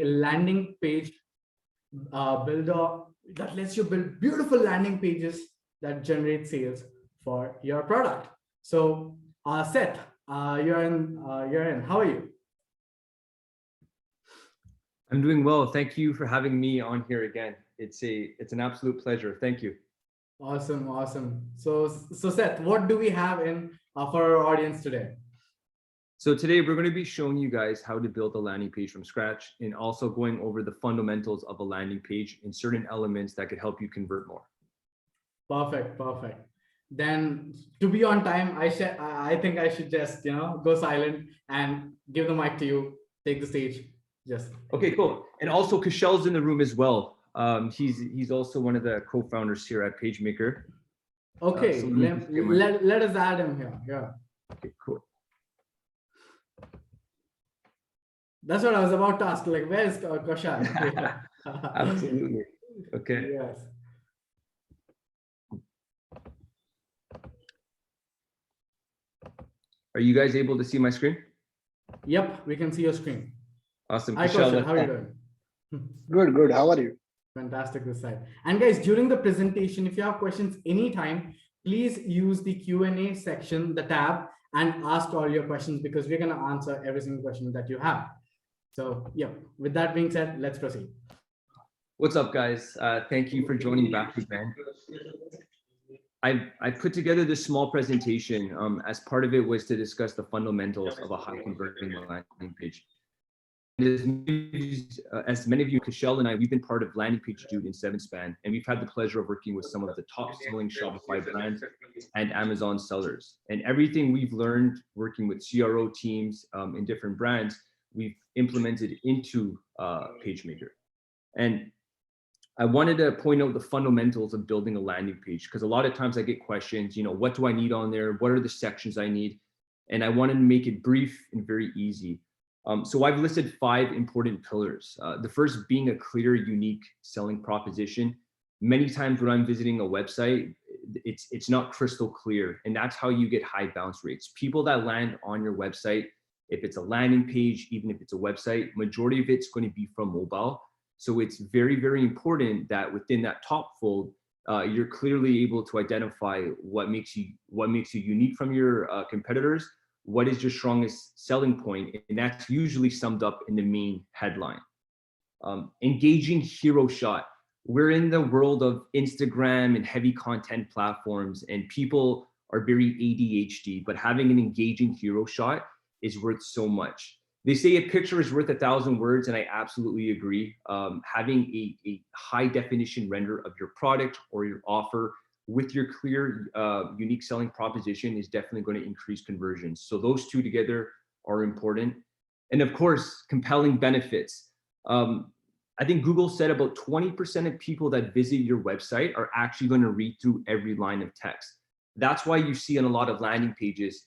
a landing page builder that lets you build beautiful landing pages that generate sales for your product. So, Seth, you're in. How are you? I'm doing well. Thank you for having me on here again. It's an absolute pleasure. Thank you. Awesome, awesome. So Seth, what do we have in for our audience today? So today we're going to be showing you guys how to build a landing page from scratch, and also going over the fundamentals of a landing page and certain elements that could help you convert more. Perfect, perfect. Then to be on time, I think I should just go silent and give the mic to you. Take the stage. Just okay, cool. And also Kushal's in the room as well. He's also one of the co-founders here at PageMaker. Okay, so let us add him here. Yeah. Okay, cool. That's what I was about to ask. Like, where's Kushal? Absolutely. Okay. Yes. Are you guys able to see my screen? Yep, we can see your screen. Awesome. Hi, Kushal, how are you doing? Good, good. How are you? Fantastic this side. And guys, during the presentation, if you have questions anytime, please use the Q&A section, the tab, and ask all your questions, because we're going to answer every single question that you have. So yeah, with that being said, let's proceed. What's up, guys? Thank you for joining back again. I put together this small presentation. As part of it was to discuss the fundamentals of a high converting landing page. As many of you, Kushal and I, we've been part of Landing Page Dude in 7span, and we've had the pleasure of working with some of the top selling Shopify brands and Amazon sellers. And everything we've learned working with CRO teams in different brands, we've implemented into PageMaker. And I wanted to point out the fundamentals of building a landing page, because a lot of times I get questions, what do I need on there? What are the sections I need? And I wanted to make it brief and very easy. So I've listed 5 important pillars. The first being a clear, unique selling proposition. Many times when I'm visiting a website, it's not crystal clear, and that's how you get high bounce rates. People that land on your website, if it's a landing page, even if it's a website, majority of it's going to be from mobile. So it's very, very important that within that top fold, you're clearly able to identify what makes you unique from your competitors. What is your strongest selling point? And that's usually summed up in the main headline. Engaging hero shot. We're in the world of Instagram and heavy content platforms, and people are very ADHD, but having an engaging hero shot is worth so much. They say a picture is worth 1,000 words, and I absolutely agree. Having a high definition render of your product or your offer with your clear, unique selling proposition is definitely going to increase conversions. So those two together are important. And of course, compelling benefits. I think Google said about 20% of people that visit your website are actually going to read through every line of text. That's why you see on a lot of landing pages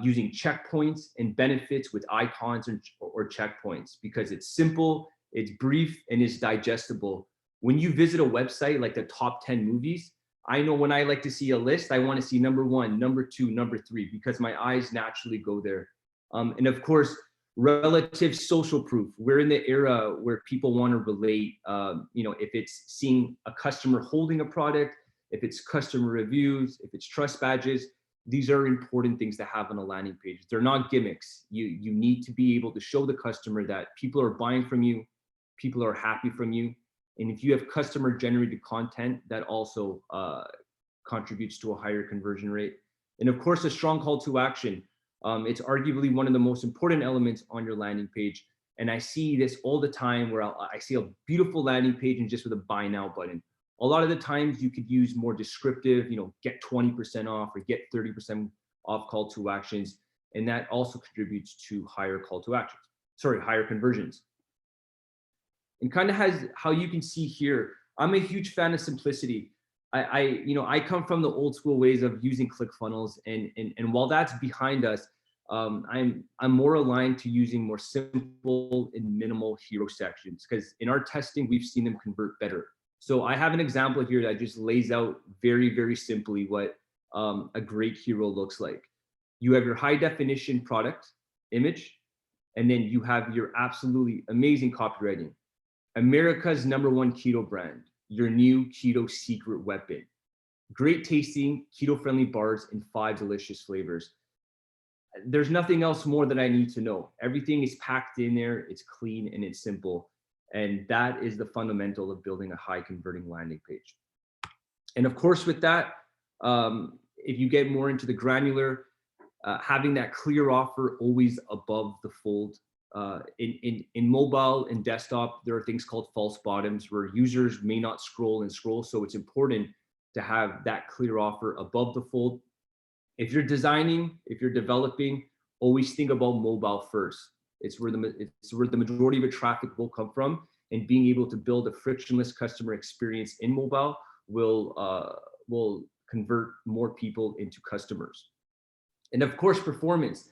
using checkpoints and benefits with icons or checkpoints, because it's simple, it's brief, and it's digestible. When you visit a website like the top 10 movies, I know when I like to see a list, I want to see number 1, number 2, number 3, because my eyes naturally go there. And of course, relative social proof. We're in the era where people want to relate, if it's seeing a customer holding a product, if it's customer reviews, if it's trust badges, these are important things to have on a landing page. They're not gimmicks. You need to be able to show the customer that people are buying from you, people are happy from you. And if you have customer generated content, that also contributes to a higher conversion rate. And of course, a strong call to action. It's arguably one of the most important elements on your landing page. And I see this all the time where I see a beautiful landing page and just with a buy now button. A lot of the times you could use more descriptive, get 20% off or get 30% off call to actions. And that also contributes to higher call to actions, higher conversions. And kind of has how you can see here, I'm a huge fan of simplicity. I come from the old school ways of using ClickFunnels, and while that's behind us, I'm more aligned to using more simple and minimal hero sections, because in our testing, we've seen them convert better. So I have an example here that just lays out very, very simply what a great hero looks like. You have your high definition product image. And then you have your absolutely amazing copywriting. America's #1 keto brand, your new keto secret weapon. Great tasting, keto-friendly bars in 5 delicious flavors. There's nothing else more that I need to know. Everything is packed in there, it's clean and it's simple. And that is the fundamental of building a high converting landing page. And of course, with that, if you get more into the granular, having that clear offer always above the fold. In mobile and desktop, there are things called false bottoms where users may not scroll and scroll. So it's important to have that clear offer above the fold. If you're designing, if you're developing, always think about mobile first. It's where the majority of your traffic will come from, and being able to build a frictionless customer experience in mobile will convert more people into customers. And of course, performance.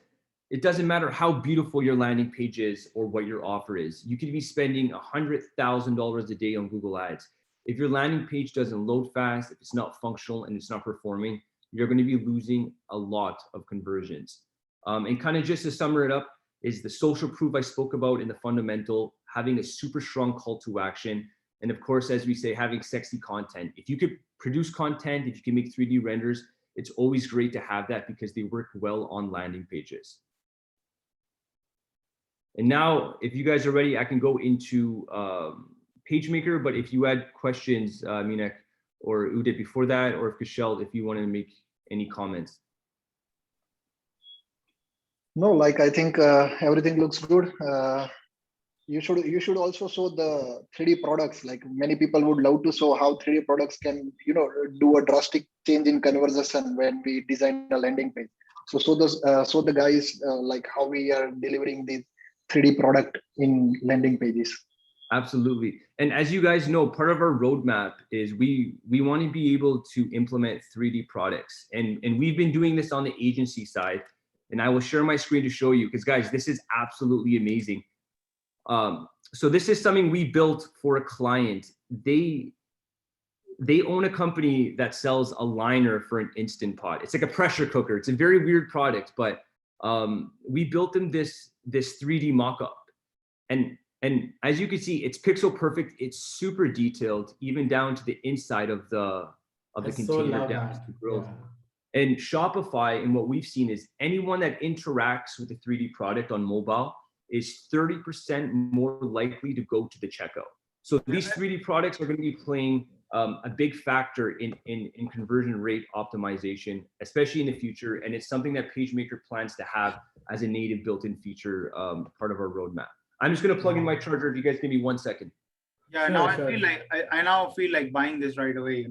It doesn't matter how beautiful your landing page is or what your offer is. You could be spending $100,000 a day on Google Ads. If your landing page doesn't load fast, if it's not functional and it's not performing, you're going to be losing a lot of conversions. And kind of just to sum it up, is the social proof I spoke about in the fundamental, having a super strong call to action. And of course, as we say, having sexy content. If you could produce content, if you can make 3D renders, it's always great to have that because they work well on landing pages. And now, if you guys are ready, I can go into PageMaker, but if you had questions, Minak or Udit before that, or if Kushal, if you wanted to make any comments. No, like I think everything looks good. You should also show the 3D products. Like many people would love to show how 3D products can, do a drastic change in conversation when we design a landing page. So show the guys like how we are delivering this 3D product in landing pages. Absolutely. And as you guys know, part of our roadmap is we want to be able to implement 3D products. And we've been doing this on the agency side. And I will share my screen to show you, because guys, this is absolutely amazing. So this is something we built for a client. They own a company that sells a liner for an Instant Pot. It's like a pressure cooker. It's a very weird product, but we built them this 3D mock-up. And as you can see, it's pixel perfect. It's super detailed, even down to the inside of the container down to the grills. Yeah. And Shopify, and what we've seen is anyone that interacts with the 3D product on mobile is 30% more likely to go to the checkout. So these 3D products are going to be playing a big factor in conversion rate optimization, especially in the future. And it's something that PageMaker plans to have as a native built-in feature, part of our roadmap. I'm just going to plug in my charger. If you guys give me 1 second. Yeah, sure, now I now feel like buying this right away,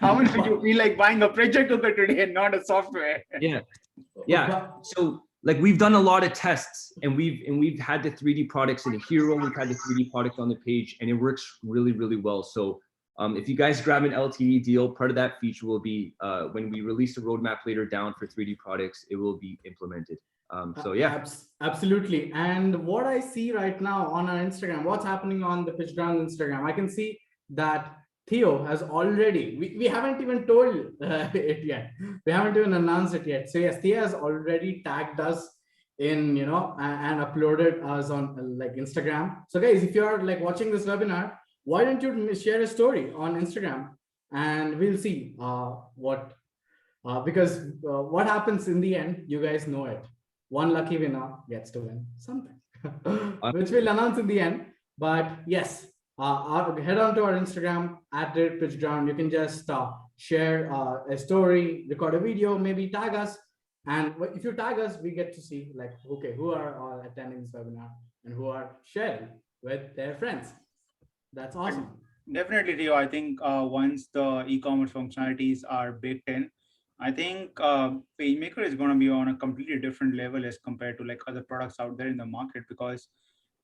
How much did you feel like buying a pressure cooker today and not a software? Yeah. So like we've done a lot of tests, and we've had the 3D products in a hero. We've had the 3D product on the page, and it works really, really well. So if you guys grab an LTE deal, part of that feature will be when we release a roadmap later down for 3D products, it will be implemented. So yeah, absolutely. And what I see right now on our Instagram, what's happening on the PitchGround Instagram, I can see that Theo has already, we haven't even told it yet. We haven't even announced it yet. So yes, Theo has already tagged us in, and uploaded us on like Instagram. So guys, if you're like watching this webinar, why don't you share a story on Instagram, and we'll see because what happens in the end, you guys know it. One lucky winner gets to win something, which we'll announce in the end. But yes, head on to our Instagram @PitchGround. You can just share a story, record a video, maybe tag us. And if you tag us, we get to see like, okay, who are all attending this webinar and who are sharing with their friends. That's awesome. Definitely, Theo. I think once the e-commerce functionalities are baked in, I think PageMaker is going to be on a completely different level as compared to like other products out there in the market, because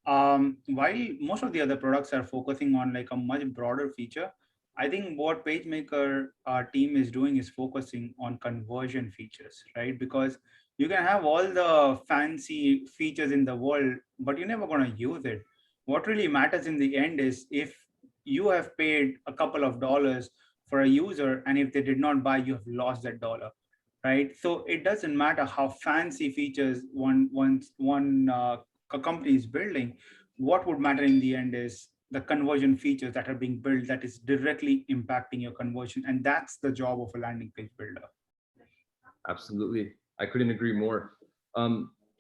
while most of the other products are focusing on like a much broader feature, I think what PageMaker team is doing is focusing on conversion features, right? Because you can have all the fancy features in the world, but you're never going to use it. What really matters in the end is if you have paid a couple of dollars for a user, and if they did not buy, you have lost that dollar. right? So it doesn't matter how fancy features a company is building. What would matter in the end is the conversion features that are being built that is directly impacting your conversion. And that's the job of a landing page builder. Absolutely. I couldn't agree more.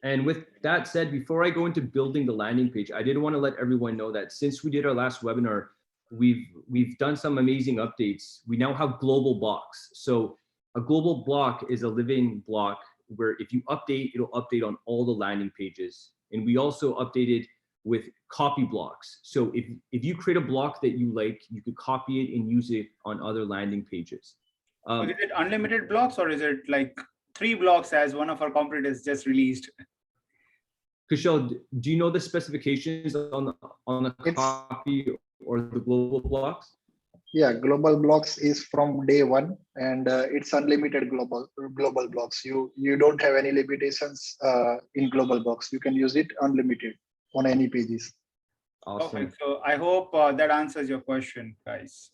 And with that said, before I go into building the landing page, I did want to let everyone know that since we did our last webinar, we've done some amazing updates. We now have global blocks. So a global block is a living block where if you update, it'll update on all the landing pages. And we also updated with copy blocks. So if you create a block that you like, you could copy it and use it on other landing pages. So is it unlimited blocks, or is it like 3 blocks as one of our competitors just released? Kushal, do you know the specifications on the copy or the global blocks? Yeah, global blocks is from day one, and it's unlimited global blocks. You don't have any limitations in global blocks. You can use it unlimited on any pages. Awesome. Okay, so I hope that answers your question, guys.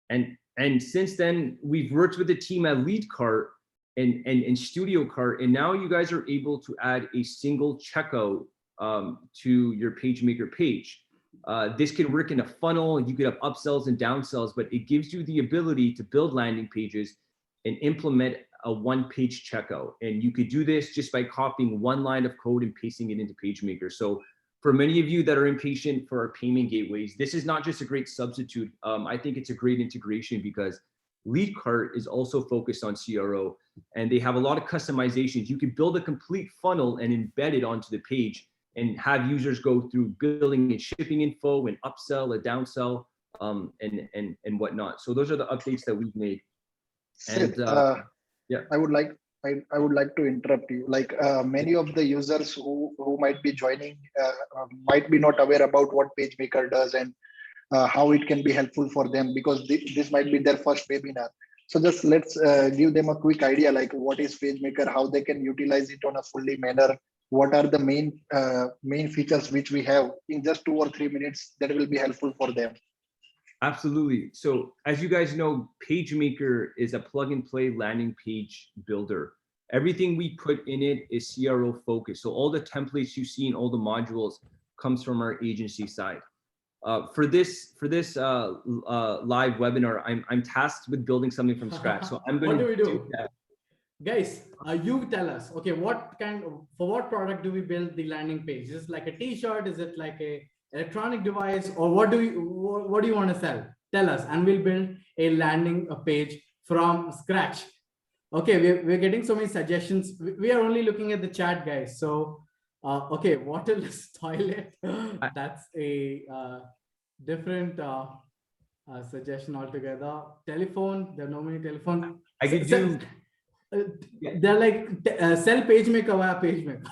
And since then, we've worked with the team at LeadCart and Studio Cart, and now you guys are able to add a single checkout to your PageMaker page. This can work in a funnel. You could have upsells and downsells, but it gives you the ability to build landing pages and implement a one-page checkout. And you could do this just by copying one line of code and pasting it into PageMaker. So for many of you that are impatient for our payment gateways, this is not just a great substitute. I think it's a great integration because LeadCart is also focused on CRO, and they have a lot of customizations. You can build a complete funnel and embed it onto the page and have users go through billing and shipping info and upsell, a downsell, and whatnot. So those are the updates that we've made. And yeah, I would like to interrupt you. Like many of the users who might be joining might be not aware about what PageMaker does and how it can be helpful for them, because this might be their first webinar. So just let's give them a quick idea, like what is PageMaker, how they can utilize it on a fully manner, what are the main features which we have in just 2 or 3 minutes that will be helpful for them. Absolutely. So as you guys know, PageMaker is a plug and play landing page builder. Everything we put in it is CRO focused. So all the templates you see in all the modules comes from our agency side. For this live webinar, I'm tasked with building something from scratch. So I'm going to do that. Guys, you tell us, okay, for what product do we build the landing page? Is it like a t-shirt? Is it like a electronic device, or what do you want to sell? Tell us, and we'll build a landing page from scratch. Okay, we're getting so many suggestions. We are only looking at the chat, guys. So okay, waterless toilet. That's a different suggestion altogether. Telephone. There are no many telephone. I could do. They're like sell PageMaker via PageMaker.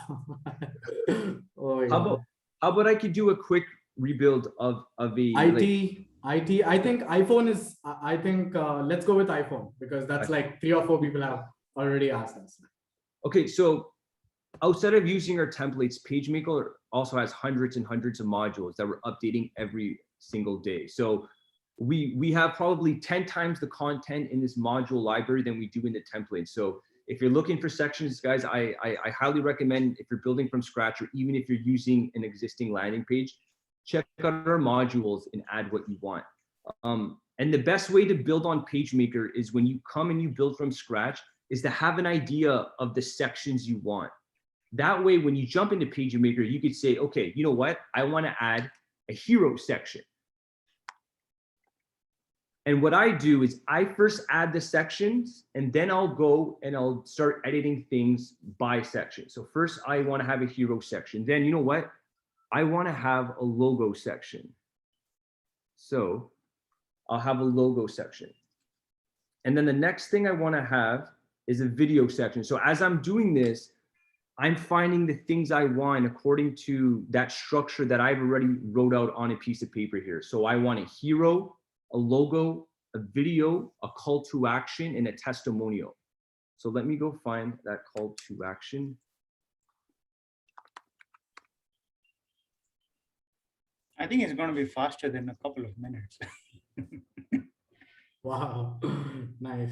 Oh, yeah. How about I could do a quick rebuild of the IT. I think iPhone is. I think let's go with iPhone, because that's like 3 or 4 people have already asked us. Okay, so outside of using our templates, PageMaker also has hundreds and hundreds of modules that we're updating every single day. So we have probably 10 times the content in this module library than we do in the template. So if you're looking for sections, guys, I highly recommend, if you're building from scratch, or even if you're using an existing landing page, check out our modules and add what you want. And the best way to build on PageMaker is when you come and you build from scratch, is to have an idea of the sections you want. That way, when you jump into PageMaker, you could say, okay, you know what? I want to add a hero section. And what I do is I first add the sections, and then I'll go and I'll start editing things by section. So first I want to have a hero section. Then, you know what? I want to have a logo section. So I'll have a logo section. And then the next thing I want to have is a video section. So as I'm doing this, I'm finding the things I want according to that structure that I've already wrote out on a piece of paper here. So I want a hero, a logo, a video, a call to action, and a testimonial. So let me go find that call to action. I think it's going to be faster than a couple of minutes. Wow, nice.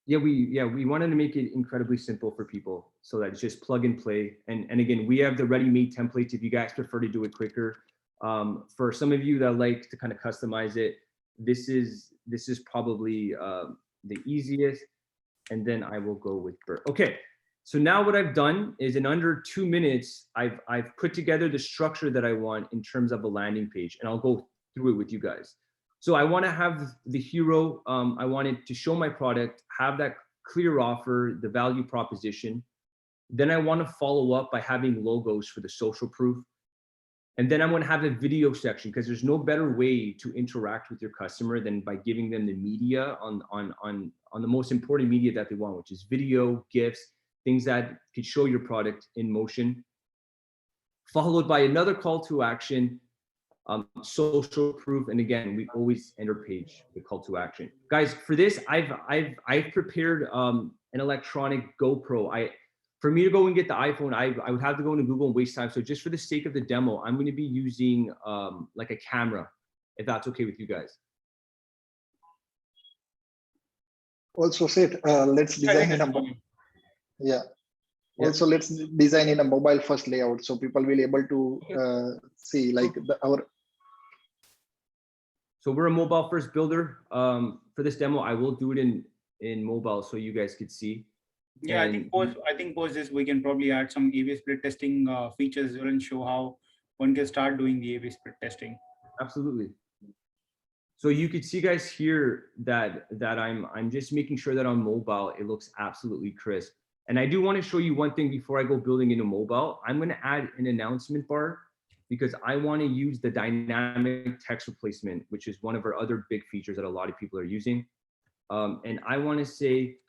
we wanted to make it incredibly simple for people so that it's just plug and play. And again, we have the ready-made templates if you guys prefer to do it quicker. For some of you that like to kind of customize it, this is probably the easiest. And then I will go with Bert. Okay, so now what I've done is in under 2 minutes, I've put together the structure that I want in terms of a landing page, and I'll go through it with you guys. So I want to have the hero. I wanted to show my product, have that clear offer, the value proposition. Then I want to follow up by having logos for the social proof. And then I'm going to have a video section, because there's no better way to interact with your customer than by giving them the media on the most important media that they want, which is video, GIFs, things that could show your product in motion. Followed by another call to action, social proof, and again, we always end our page with call to action. Guys, for this, I've prepared an electronic GoPro. For me to go and get the iPhone, I would have to go into Google and waste time. So just for the sake of the demo, I'm going to be using like a camera, if that's okay with you guys. Also, Sid, let's design in a Also, let's design in a mobile first layout so people will be able to see like our. So we're a mobile first builder. For this demo, I will do it in mobile so you guys could see. Yeah, and I think post this, we can probably add some A/B split testing features as well and show how one can start doing the A/B split testing. Absolutely. So you could see, guys, here that I'm just making sure that on mobile it looks absolutely crisp. And I do want to show you one thing before I go building into mobile. I'm going to add an announcement bar because I want to use the dynamic text replacement, which is one of our other big features that a lot of people are using. And I want to say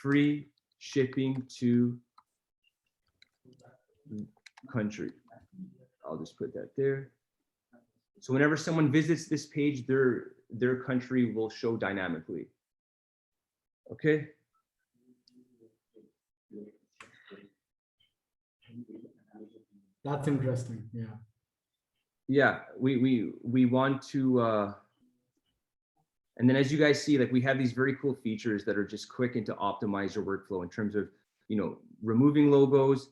free shipping to country. I'll just put that there. So whenever someone visits this page, their country will show dynamically. Okay. That's interesting. Yeah. Yeah, we want to, and then as you guys see, like we have these very cool features that are just quick and to optimize your workflow in terms of, removing logos.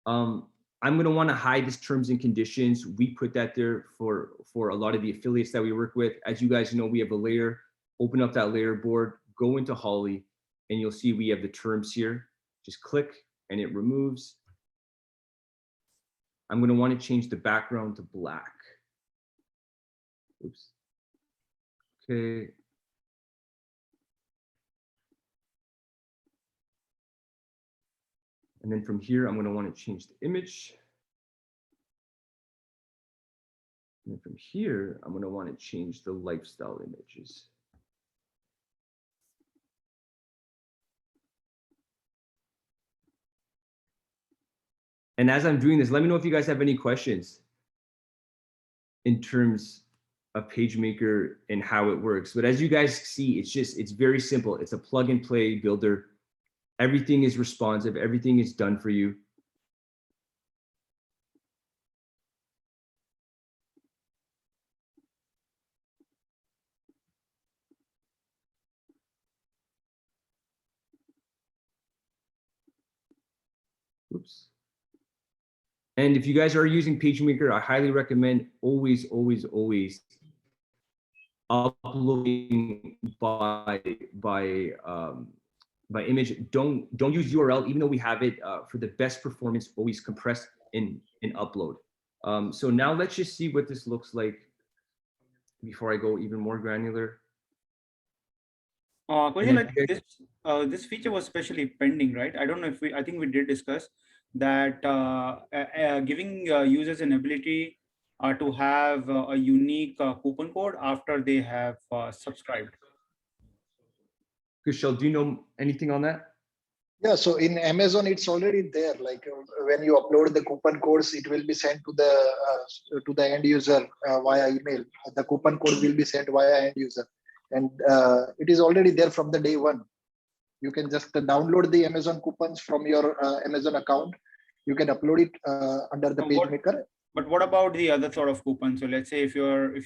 I'm going to want to hide this terms and conditions. We put that there for a lot of the affiliates that we work with. As you guys know, we have a layer. Open up that layer board, go into Holly, and you'll see we have the terms here. Just click and it removes. I'm going to want to change the background to black. Oops. Okay. And then from here, I'm going to want to change the image. And then from here, I'm going to want to change the lifestyle images. And as I'm doing this, let me know if you guys have any questions in terms of PageMaker and how it works. But as you guys see, it's very simple. It's a plug and play builder. Everything is responsive. Everything is done for you. Oops. And if you guys are using PageMaker, I highly recommend always uploading by image. Don't use URL, even though we have it for the best performance. Always compress in upload. So now let's just see what this looks like before I go even more granular. This feature was specially pending, right? I don't know if I think we did discuss that giving users an ability to have a unique coupon code after they have subscribed. Kushal, do you know anything on that? Yeah, so in Amazon, it's already there. Like when you upload the coupon codes, it will be sent to the end user via email. The coupon code will be sent via end user, and it is already there from the day one. You can just download the Amazon coupons from your Amazon account. You can upload it under the PageMaker. But what about the other sort of coupons? So let's say if you're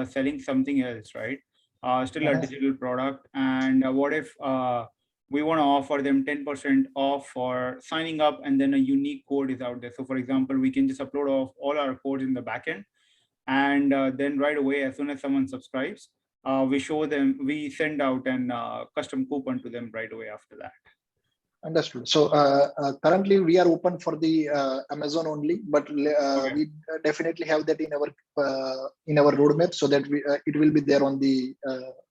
selling something else, right? Still a digital product, and what if we want to offer them 10% off for signing up, and then a unique code is out there. So for example, we can just upload all our codes in the backend, and then right away, as soon as someone subscribes, we send out an custom coupon to them right away after that. Understood. So currently we are open for the Amazon only, but Okay. we definitely have that in our roadmap, so that it will be there on the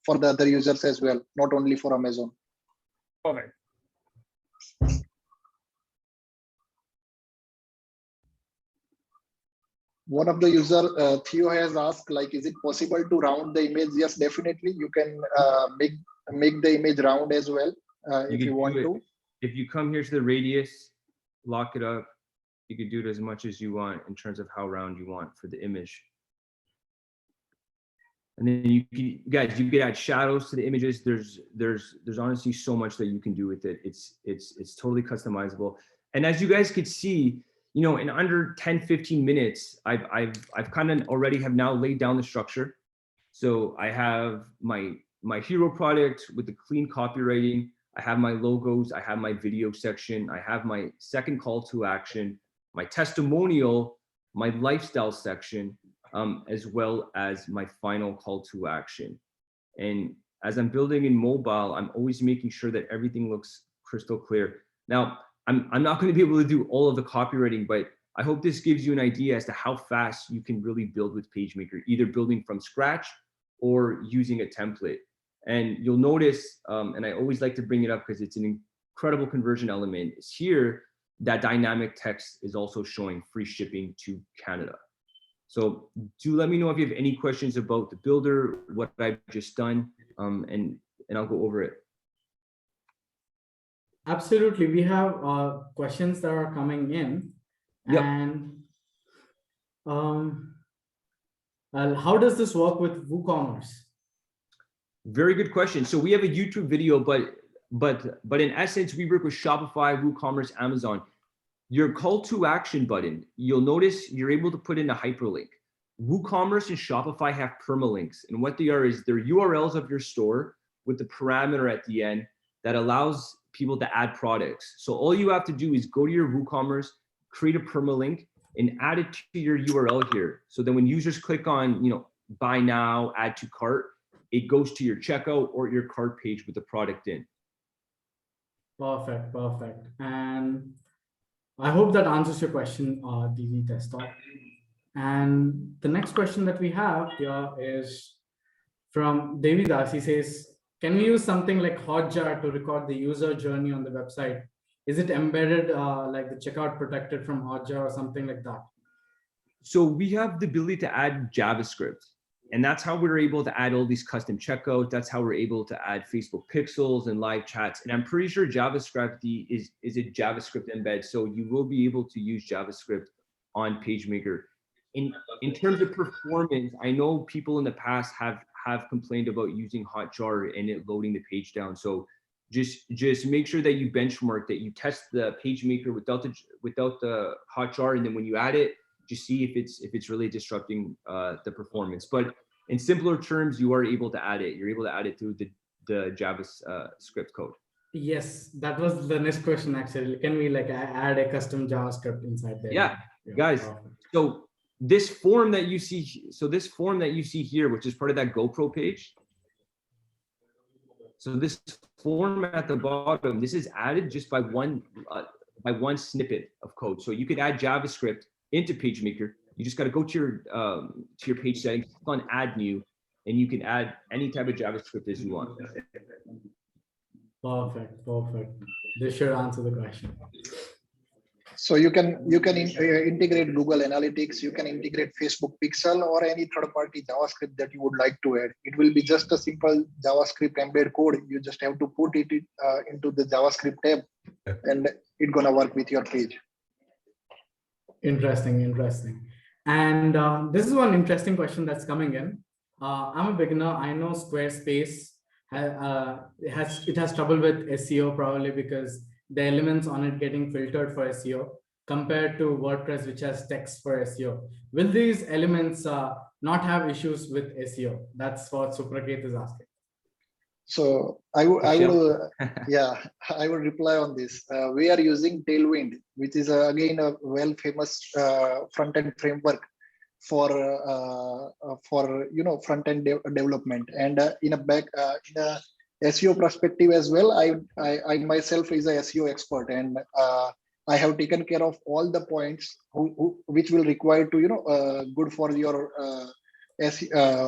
for the other users as well, not only for Amazon. Perfect. One of the user, Theo, has asked, like, is it possible to round the image? Yes, definitely. You can make the image round as well if you want to. If you come here to the radius, lock it up, you can do it as much as you want in terms of how round you want for the image. And then you can add shadows to the images. There's honestly so much that you can do with it. It's totally customizable. And as you guys could see, you know, in under 10-15 minutes, I've kind of already have now laid down the structure. So I have my hero product with the clean copywriting. I have my logos, I have my video section, I have my second call to action, my testimonial, my lifestyle section, as well as my final call to action. And as I'm building in mobile, I'm always making sure that everything looks crystal clear. Now, I'm not going to be able to do all of the copywriting, but I hope this gives you an idea as to how fast you can really build with PageMaker, either building from scratch or using a template. And you'll notice, and I always like to bring it up because it's an incredible conversion element, is here that dynamic text is also showing free shipping to Canada. So do let me know if you have any questions about the builder, what I've just done, and I'll go over it. Absolutely. We have questions that are coming in. Yep. And how does this work with WooCommerce? Very good question. So we have a YouTube video, but in essence, we work with Shopify, WooCommerce, Amazon. Your call to action button, you'll notice you're able to put in a hyperlink. WooCommerce and Shopify have permalinks, and what they are is they're URLs of your store with the parameter at the end that allows people to add products. So all you have to do is go to your WooCommerce, create a permalink, and add it to your URL here. So then when users click on, you know, buy now, add to cart, it goes to your checkout or your cart page with the product in. Perfect, perfect. And I hope that answers your question, DV Desktop. And the next question that we have here is from Devidas. He says, can we use something like Hotjar to record the user journey on the website? Is it embedded like the checkout protected from Hotjar or something like that? So we have the ability to add JavaScript. And that's how we're able to add all these custom checkouts. That's how we're able to add Facebook pixels and live chats. And I'm pretty sure JavaScript is a JavaScript embed. So you will be able to use JavaScript on PageMaker. In terms of performance, I know people in the past have complained about using Hotjar and it loading the page down. So just make sure that you benchmark, that you test the PageMaker without the Hotjar, and then when you add it, just see if it's really disrupting the performance. But in simpler terms, you are able to add it. You're able to add it through the JavaScript code. Yes, that was the next question actually. Can we like add a custom JavaScript inside there? Yeah, guys. Perfect. So this form that you see, here, which is part of that GoPro page. So this form at the bottom, this is added just by one snippet of code. So you could add JavaScript into PageMaker. You just got to go to your page settings, click on Add New, and you can add any type of JavaScript as you want. Perfect, perfect. This should answer the question. So you can integrate Google Analytics, you can integrate Facebook Pixel or any third-party JavaScript that you would like to add. It will be just a simple JavaScript embed code. You just have to put it into the JavaScript tab, and it's gonna work with your page. Interesting, interesting. And this is one interesting question that's coming in. I'm a beginner. I know Squarespace has trouble with SEO probably because the elements on it getting filtered for SEO compared to WordPress, which has text for SEO. Will these elements not have issues with SEO? That's what Supraket is asking. So I would, Michelle? yeah, I would reply on this. We are using Tailwind, which is again a well famous front-end framework for front-end development. And in a SEO perspective as well, I myself is a SEO expert, and I have taken care of all the points which will require to good for your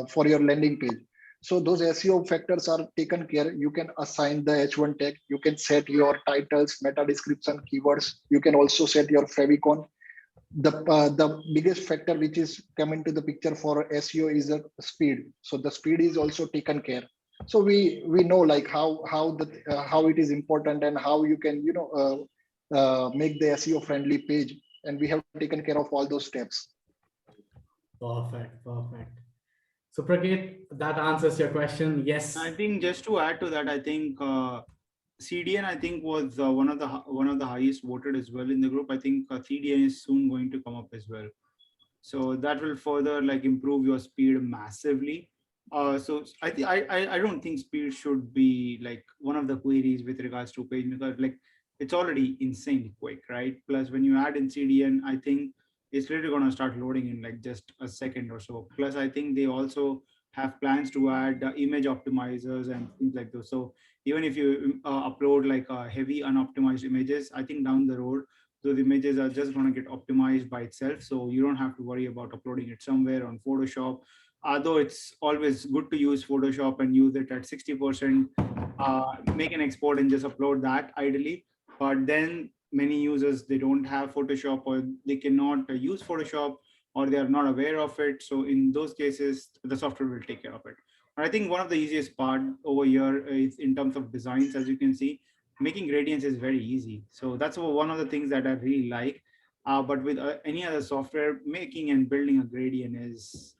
for your landing page. So those SEO factors are taken care. You can assign the H1 tag. You can set your titles, meta description, keywords. You can also set your favicon. The biggest factor which is come into the picture for SEO is the speed. So the speed is also taken care. So we know like how it is important and how you can make the SEO friendly page, and we have taken care of all those steps. Perfect. So Praket, that answers your question. Yes. I think just to add to that, I think CDN I think was one of the highest voted as well in the group. I think CDN is soon going to come up as well, so that will further like improve your speed massively. So I don't think speed should be like one of the queries with regards to PageMaker. Like it's already insanely quick, right? Plus when you add in CDN, I think it's literally going to start loading in like just a second or so. Plus I think they also have plans to add image optimizers and things like those. So even if you upload like heavy unoptimized images, I think down the road those images are just going to get optimized by itself, so you don't have to worry about uploading it somewhere on Photoshop. Although it's always good to use Photoshop and use it at 60%, make an export and just upload that ideally. But then many users, they don't have Photoshop, or they cannot use Photoshop, or they are not aware of it. So in those cases, the software will take care of it. But I think one of the easiest part over here is in terms of designs. As you can see, making gradients is very easy. So that's one of the things that I really like. But with any other software, making and building a gradient is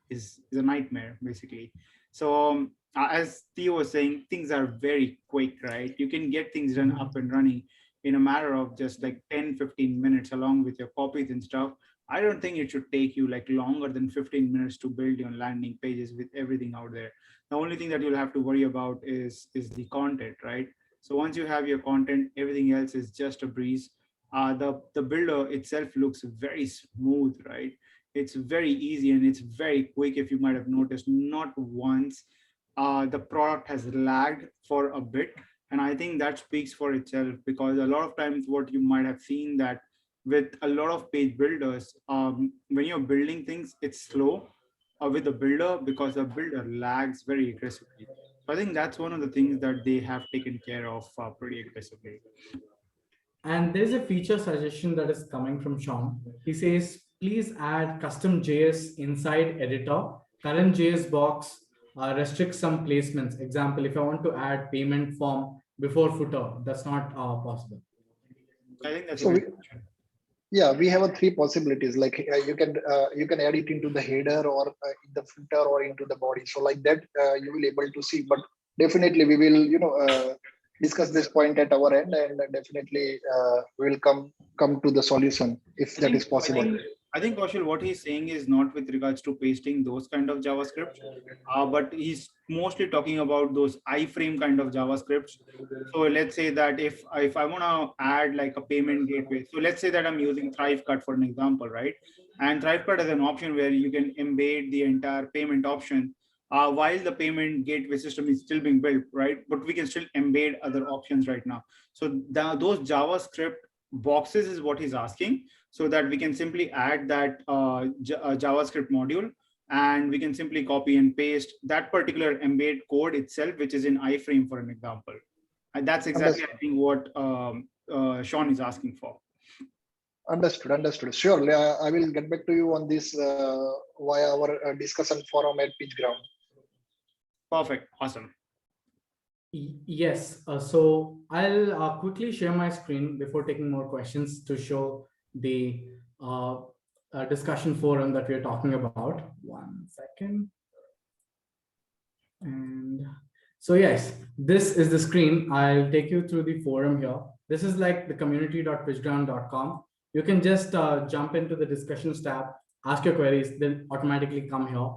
a nightmare basically. So as Theo was saying, things are very quick, right? You can get things done up and running in a matter of just like 10-15 minutes along with your copies and stuff. I don't think it should take you like longer than 15 minutes to build your landing pages with everything out there. The only thing that you'll have to worry about is the content, right? So once you have your content, everything else is just a breeze. The builder itself looks very smooth, right? It's very easy and it's very quick. If you might have noticed, not once the product has lagged for a bit. And I think that speaks for itself, because a lot of times what you might have seen that with a lot of page builders, when you're building things, it's slow with the builder because the builder lags very aggressively. So I think that's one of the things that they have taken care of pretty aggressively. And there's a feature suggestion that is coming from Sean. He says, please add custom JS inside editor. Current JS box restricts some placements. Example, if I want to add payment form before footer, that's not possible. I think that's So a good question. yeah, we have three possibilities. Like you can add it into the header or in the footer or into the body. So like that you will able to see. But definitely we will discuss this point at our end, and definitely we will come to the solution if that is possible. I think Kaushal, what he's saying is not with regards to pasting those kind of JavaScripts, but he's mostly talking about those iframe kind of JavaScripts. So let's say that if I want to add like a payment gateway, so let's say that I'm using ThriveCut for an example, right? And ThriveCut has an option where you can embed the entire payment option while the payment gateway system is still being built, right? But we can still embed other options right now. So those JavaScript boxes is what he's asking, so that we can simply add that JavaScript module, and we can simply copy and paste that particular embed code itself, which is in iframe for an example. And that's exactly, I think, what Sean is asking for. Understood. Sure, I will get back to you on this via our discussion forum at PitchGround. Perfect. Awesome. Yes. So I'll quickly share my screen before taking more questions to show the discussion forum that we're talking about. 1 second. And so yes, this is the screen. I'll take you through the forum here. This is like the community.pitchground.com. You can just jump into the discussions tab, ask your queries, they'll automatically come here.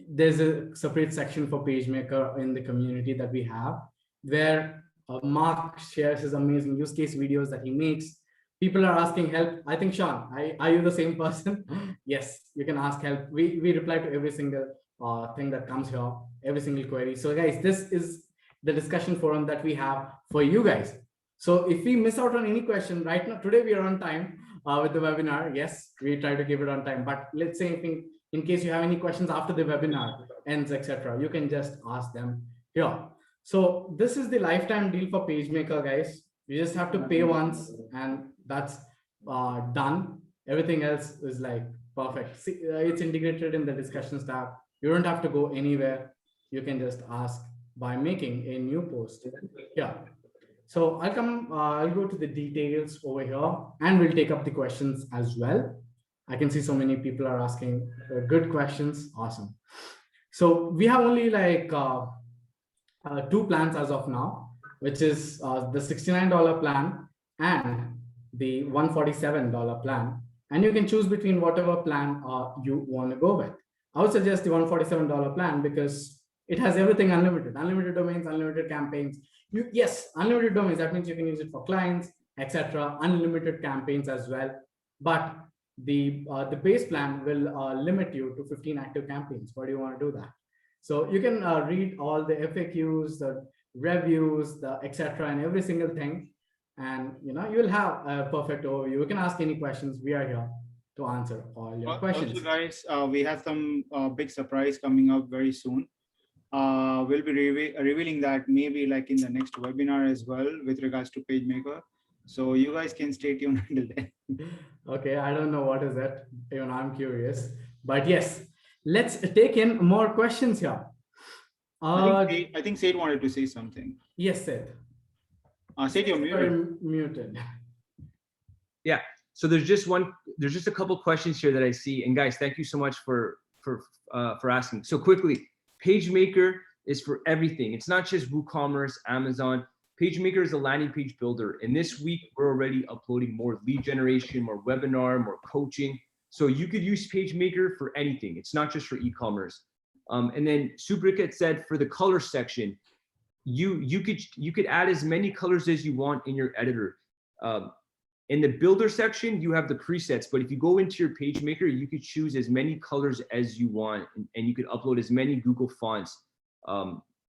there's a separate section for PageMaker in the community that we have, where Mark shares his amazing use case videos that he makes. People are asking help. I think, Sean, are you the same person? Yes, you can ask help. We reply to every single thing that comes here, every single query. So guys, this is the discussion forum that we have for you guys. So if we miss out on any question right now, today we are on time with the webinar. Yes, we try to give it on time, but let's say in case you have any questions after the webinar ends, etc., you can just ask them here. So this is the lifetime deal for PageMaker, guys. You just have to pay once and that's done. Everything else is like perfect. See, it's integrated in the discussions tab. You don't have to go anywhere. You can just ask by making a new post. Yeah. So I'll go to the details over here and we'll take up the questions as well. I can see so many people are asking good questions. Awesome. So we have only like two plans as of now, which is the $69 plan and the $147 plan. And you can choose between whatever plan you want to go with. I would suggest the $147 plan because it has everything unlimited domains, unlimited campaigns. Yes, unlimited domains, that means you can use it for clients, etc. Unlimited campaigns as well. But the base plan will limit you to 15 active campaigns. Why do you want to do that? So you can read all the FAQs, the reviews, the etc. and every single thing. And you'll have a perfect overview. You can ask any questions. We are here to answer all your questions. Also, guys, we have some big surprise coming up very soon. We'll be revealing that maybe like in the next webinar as well with regards to PageMaker. So you guys can stay tuned until then. Okay, I don't know what is that. Even I'm curious. But yes, let's take in more questions here. I think Sid wanted to say something. Yes, Sid. Sid, you're muted. Muted. Yeah. So there's just a couple questions here that I see. And guys, thank you so much for asking. So quickly, PageMaker is for everything. It's not just WooCommerce, Amazon. PageMaker is a landing page builder. And this week, we're already uploading more lead generation, more webinar, more coaching. So you could use PageMaker for anything. It's not just for e-commerce. And then Subrikat said for the color section, you could add as many colors as you want in your editor. In the builder section, you have the presets, but if you go into your PageMaker, you could choose as many colors as you want, and you could upload as many Google fonts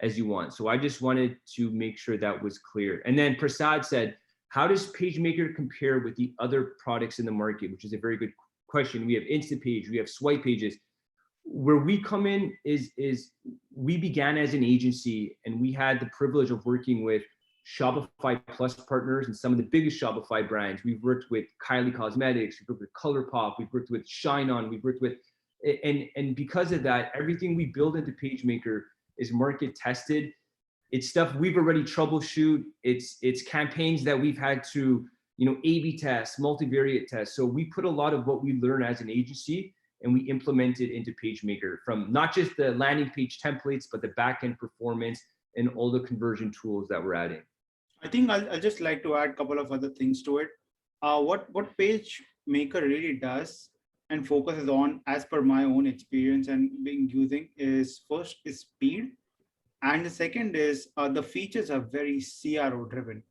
as you want. So I just wanted to make sure that was clear. And then Prasad said, how does PageMaker compare with the other products in the market? Which is a very good question. We have Instant Page, we have Swipe Pages. Where we come in is we began as an agency and we had the privilege of working with Shopify Plus partners and some of the biggest Shopify brands. We've worked with Kylie Cosmetics, we've worked with ColourPop, we've worked with Shine On, we've worked with, and because of that, everything we build into PageMaker is market tested. It's stuff we've already troubleshoot. It's campaigns that we've had to, A/B test, multivariate test. So we put a lot of what we learn as an agency and we implement it into PageMaker, from not just the landing page templates, but the backend performance and all the conversion tools that we're adding. I think I'll just like to add a couple of other things to it. What PageMaker really does and focuses on, as per my own experience and being using, is first is speed, and the second is the features are very CRO driven.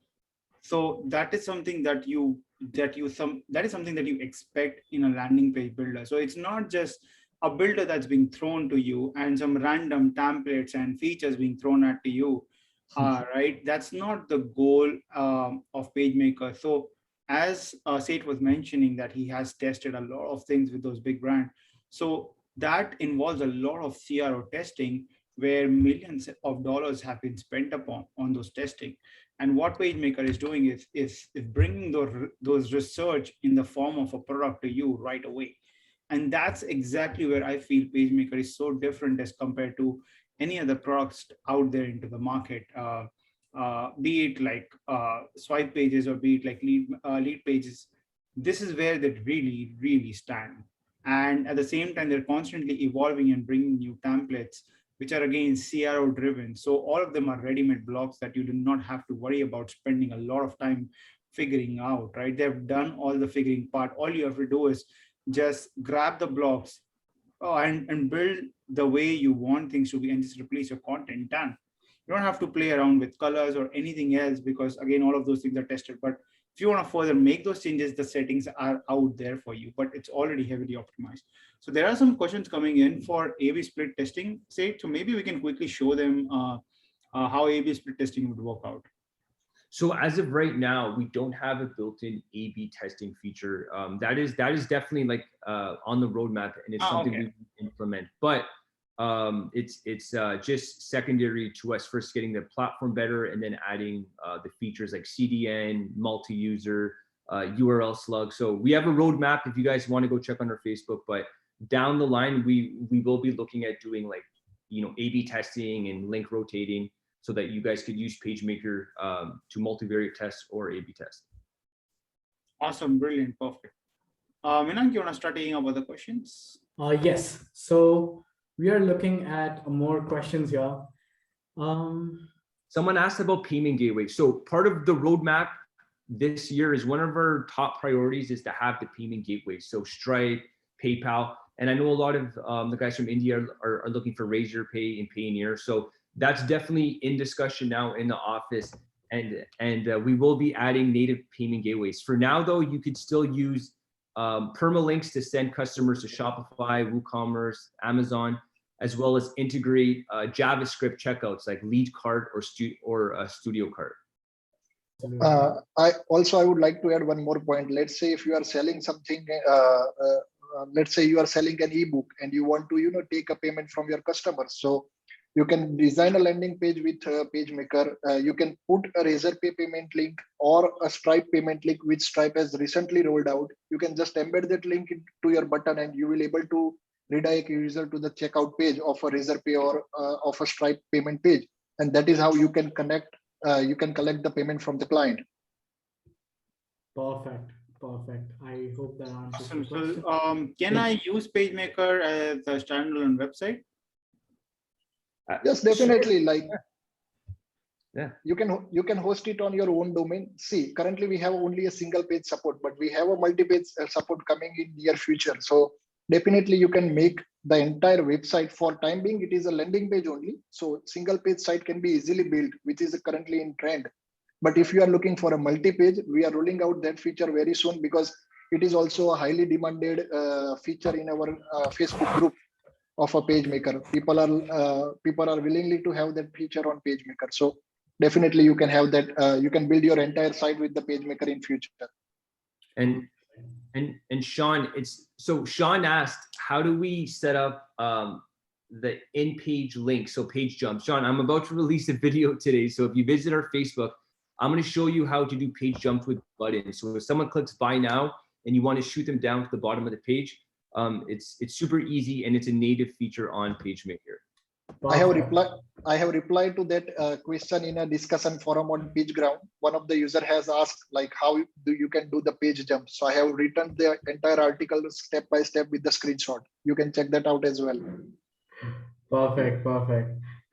So that is something that you expect in a landing page builder. So it's not just a builder that's being thrown to you and some random templates and features being thrown at you, right? That's not the goal of PageMaker. So as Seth was mentioning that he has tested a lot of things with those big brands. So that involves a lot of CRO testing where millions of dollars have been spent on those testing. And what PageMaker is doing is bringing those research in the form of a product to you right away. And that's exactly where I feel PageMaker is so different as compared to any other products out there into the market, be it like Swipe Pages or be it like lead pages. This is where they really, really stand. And at the same time, they're constantly evolving and bringing new templates, which are again CRO driven. So all of them are ready-made blocks that you do not have to worry about spending a lot of time figuring out, right? They've done all the figuring part. All you have to do is just grab the blocks, and build the way you want things to be and just replace your content. Done. You don't have to play around with colors or anything else because again, all of those things are tested. But if you want to further make those changes, the settings are out there for you, but it's already heavily optimized. So there are some questions coming in for A/B split testing, say, so maybe we can quickly show them how A/B split testing would work out. So as of right now, we don't have a built-in A/B testing feature. That is definitely like on the roadmap, and it's something okay. we implement. But it's just secondary to us first getting the platform better, and then adding the features like CDN, multi-user, URL slug. So we have a roadmap if you guys want to go check on our Facebook. But down the line, we will be looking at doing like A/B testing and link rotating, so that you guys could use PageMaker to multivariate test or A/B test. Awesome, brilliant, perfect. Minank, you want to start taking up other questions? Yes. So we are looking at more questions here. Someone asked about payment gateway. So part of the roadmap this year is one of our top priorities is to have the payment gateway. So Stripe, PayPal, and I know a lot of the guys from India are looking for Razorpay and Payoneer. So that's definitely in discussion now in the office, and we will be adding native payment gateways. For now, though, you could still use permalinks to send customers to Shopify, WooCommerce, Amazon, as well as integrate JavaScript checkouts like Lead Cart or Studio Cart. I would like to add one more point. Let's say if you are selling something, let's say you are selling an ebook and you want to take a payment from your customers. So you can design a landing page with PageMaker. You can put a Razorpay payment link or a Stripe payment link, which Stripe has recently rolled out. You can just embed that link into your button, and you will able to redirect user to the checkout page of a Razorpay or of a Stripe payment page, and that is how you can connect. You can collect the payment from the client. Perfect. I hope that answers Awesome. the question. So can I use PageMaker as a standalone website? Yes, definitely. Like, yeah, you can host it on your own domain. See, currently we have only a single page support, but we have a multi-page support coming in near future. So definitely you can make the entire website. For time being, it is a landing page only. So single page site can be easily built, which is currently in trend. But if you are looking for a multi-page, we are rolling out that feature very soon, because it is also a highly demanded feature in our Facebook group of a PageMaker. People are willingly to have that feature on PageMaker. So definitely you can have that. You can build your entire site with the PageMaker in future. And Sean, Sean asked, how do we set up the in-page link? So page jump. Sean, I'm about to release a video today. So if you visit our Facebook, I'm going to show you how to do page jumps with buttons. So if someone clicks buy now and you want to shoot them down to the bottom of the page, it's super easy, and it's a native feature on PageMaker. I have replied to that question in a discussion forum on PitchGround. One of the user has asked like how you can do the page jump. So I have written the entire article step by step with the screenshot. You can check that out as well. Perfect.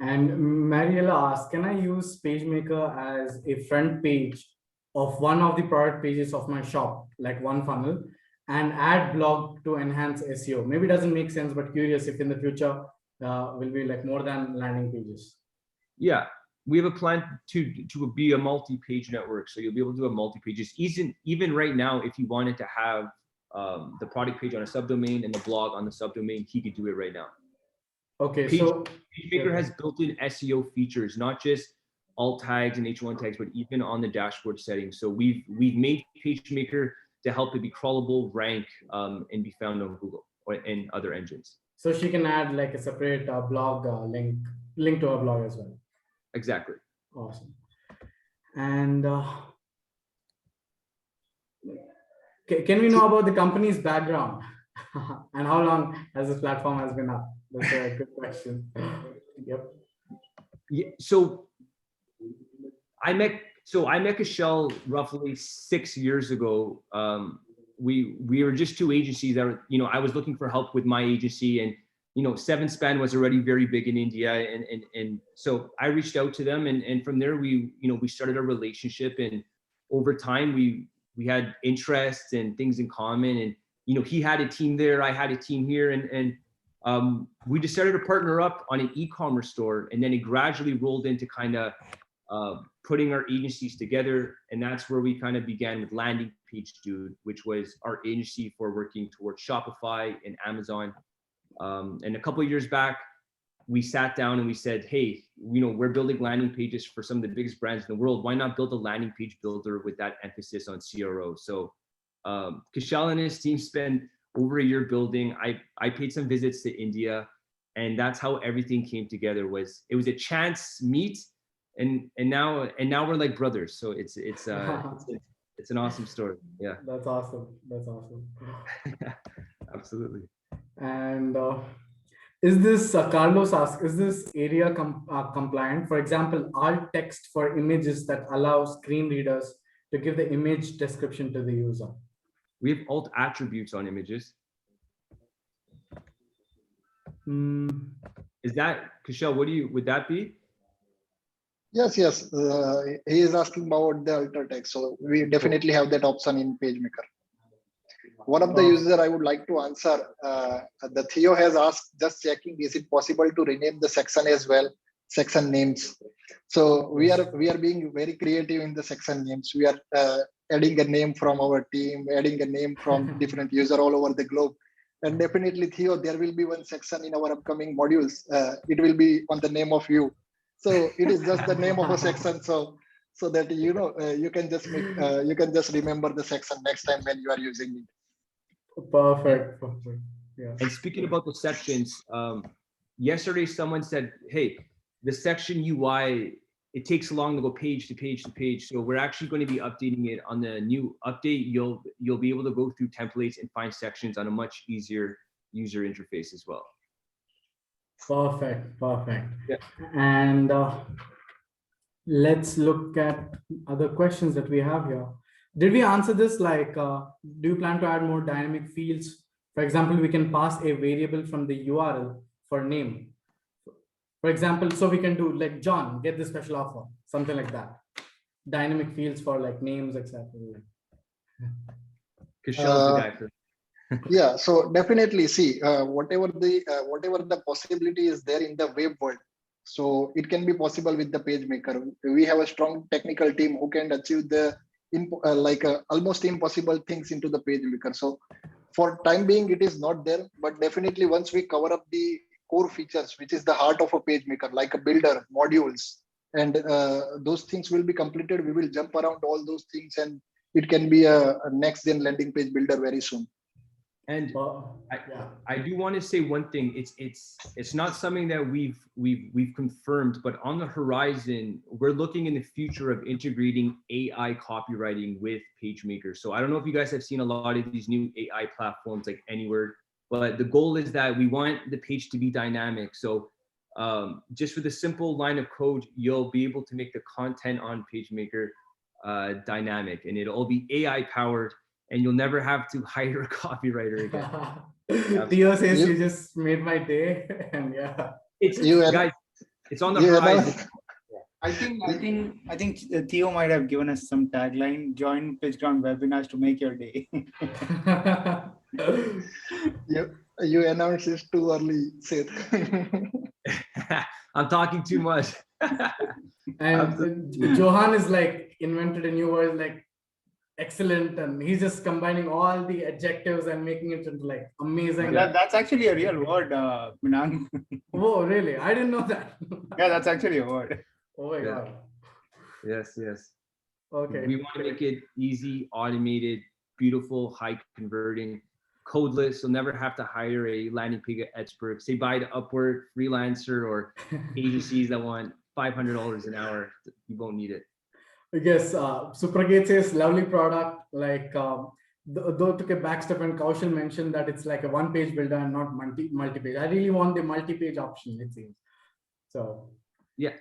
And Mariella asked, can I use PageMaker as a front page of one of the product pages of my shop, like one funnel, and add blog to enhance SEO? Maybe it doesn't make sense, but curious if in the future will be like more than landing pages. Yeah, we have a plan to be a multi-page network. So you'll be able to do a multi-pages. Even right now, if you wanted to have the product page on a subdomain and the blog on the subdomain, he could do it right now. Okay, so PageMaker has built-in SEO features, not just alt tags and H1 tags, but even on the dashboard settings. So we've made PageMaker to help it be crawlable, rank, and be found on Google or in other engines. So she can add like a separate blog link to her blog as well. Exactly. Awesome. And can we know about the company's background and how long has this platform has been up? That's a good question. Yep. Yeah, so I met Kashel roughly 6 years ago. We were just two agencies that were, I was looking for help with my agency, and 7 Span was already very big in India, and so I reached out to them, and from there we started a relationship, and over time we had interests and things in common, and he had a team there, I had a team here, and we decided to partner up on an e-commerce store, and then it gradually rolled into kind of putting our agencies together. And that's where we kind of began with Landing Page Dude, which was our agency for working towards Shopify and Amazon. And a couple of years back, we sat down and we said, hey, we're building landing pages for some of the biggest brands in the world. Why not build a landing page builder with that emphasis on CRO? So Kushal and his team spent over a year building. I paid some visits to India, and that's how everything came together. It was a chance meet, and now we're like brothers. So it's an awesome story. Yeah. That's awesome. That's awesome. Absolutely. And is this, Carlos asks, is this area compliant? For example, alt text for images that allow screen readers to give the image description to the user. We have alt attributes on images. Is that, Kushal, would that be? Yes. He is asking about the alter text. So we definitely have that option in PageMaker. One of the user I would like to answer, the Theo has asked, just checking, is it possible to rename the section as well, section names? So we are being very creative in the section names. We are adding a name from our team, adding a name from different user all over the globe. And definitely, Theo, there will be one section in our upcoming modules. It will be on the name of you. So it is just the name of a section. So that you can just remember the section next time when you are using it. Perfect. Yeah. And speaking about the sections, yesterday someone said, hey, the section UI, it takes long to go page to page to page. So we're actually going to be updating it on the new update. You'll be able to go through templates and find sections on a much easier user interface as well. Perfect. Yeah. And let's look at other questions that we have here. Did we answer this? Like, do you plan to add more dynamic fields? For example, we can pass a variable from the URL for name. For example, so we can do like, John, get this special offer, something like that. Dynamic fields for like names, etc. Kushal's the guy for. Yeah, so definitely see whatever the possibility is there in the web world. So it can be possible with the PageMaker. We have a strong technical team who can achieve the almost impossible things into the PageMaker. So for time being, it is not there, but definitely once we cover up the core features, which is the heart of a PageMaker, like a builder, modules, and those things will be completed, we will jump around all those things, and it can be a next-gen landing page builder very soon. And I do want to say one thing. It's not something that we've confirmed, but on the horizon, we're looking in the future of integrating AI copywriting with PageMaker. So I don't know if you guys have seen a lot of these new AI platforms like Anywhere, but the goal is that we want the page to be dynamic. So just with a simple line of code, you'll be able to make the content on PageMaker dynamic, and it'll all be AI powered. And you'll never have to hire a copywriter again. Theo says you just made my day, and yeah, guys, it's on the horizon. I think Theo might have given us some tagline: join PitchGround webinars to make your day. You announced this too early, Seth. I'm talking too much. And Johan is like invented a new word like excellent, and he's just combining all the adjectives and making it into like amazing. That's actually a real word, Minang. Oh, really? I didn't know that. Yeah, that's actually a word. Oh my God. Yes. Okay. We want to make it easy, automated, beautiful, high converting, codeless. You'll never have to hire a landing page expert. Say bye to Upwork, Freelancer, or agencies that want $500 an hour. You won't need it. I guess Supragate says lovely product. Like though took a back step, and Kaushal mentioned that it's like a one-page builder and not multi-page. I really want the multi-page option, it seems. So yeah.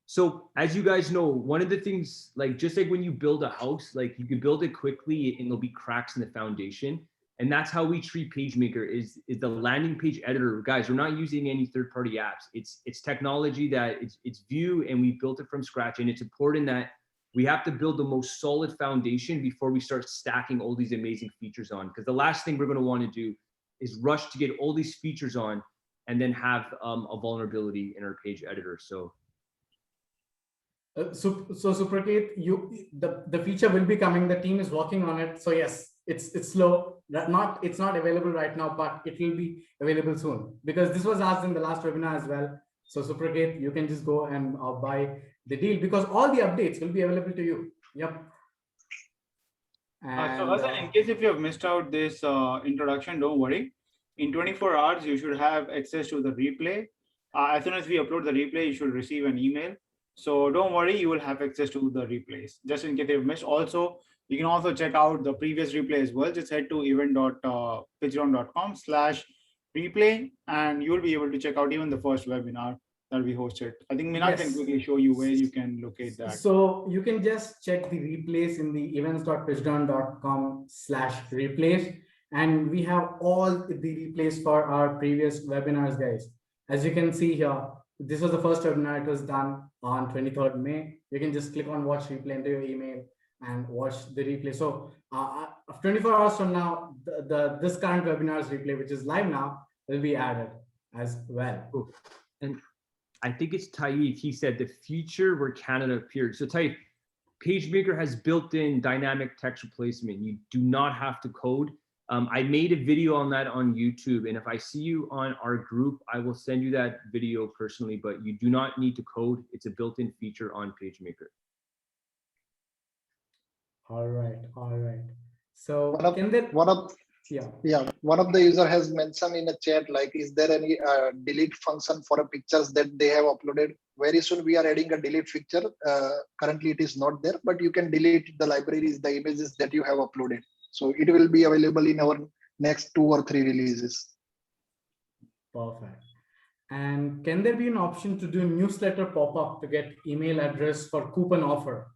So as you guys know, one of the things, like just like when you build a house, like you can build it quickly and there'll be cracks in the foundation. And that's how we treat PageMaker is the landing page editor. Guys, we're not using any third-party apps. It's technology that it's Vue, and we built it from scratch. And it's important that we have to build the most solid foundation before we start stacking all these amazing features on. Because the last thing we're going to want to do is rush to get all these features on and then have a vulnerability in our page editor. So Supraket, the feature will be coming. The team is working on it. So yes, it's slow. It's not available right now, but it will be available soon, because this was asked in the last webinar as well. So Supraket, you can just go and buy the deal, because all the updates will be available to you. Yep. And, so Hasan, in case if you have missed out this introduction, don't worry. In 24 hours, you should have access to the replay. As soon as we upload the replay, you should receive an email. So don't worry, you will have access to the replays. Just in case you've missed. Also, you can also check out the previous replay as well. Just head to event.pitchground.com/replay, and you'll be able to check out even the first webinar that we hosted. I think Minal can quickly show you where you can locate that. So you can just check the replays in the events.pitchground.com/replays. And we have all the replays for our previous webinars, guys. As you can see here, this was the first webinar. It was done on 23rd May. You can just click on watch replay into your email and watch the replay. So 24 hours from now, this current webinar's replay, which is live now, will be added as well. Cool. And I think it's Taif. He said the feature where Canada appeared. So Taif, PageMaker has built-in dynamic text replacement. You do not have to code. I made a video on that on YouTube, and if I see you on our group, I will send you that video personally, but you do not need to code. It's a built-in feature on PageMaker. All right. So one of the user has mentioned in a chat, like, is there any delete function for a pictures that they have uploaded? Very soon we are adding a delete feature. Currently it is not there, but you can delete the libraries, the images that you have uploaded. So it will be available in our next 2 or 3 releases. Perfect. And can there be an option to do newsletter pop-up to get email address for coupon offer?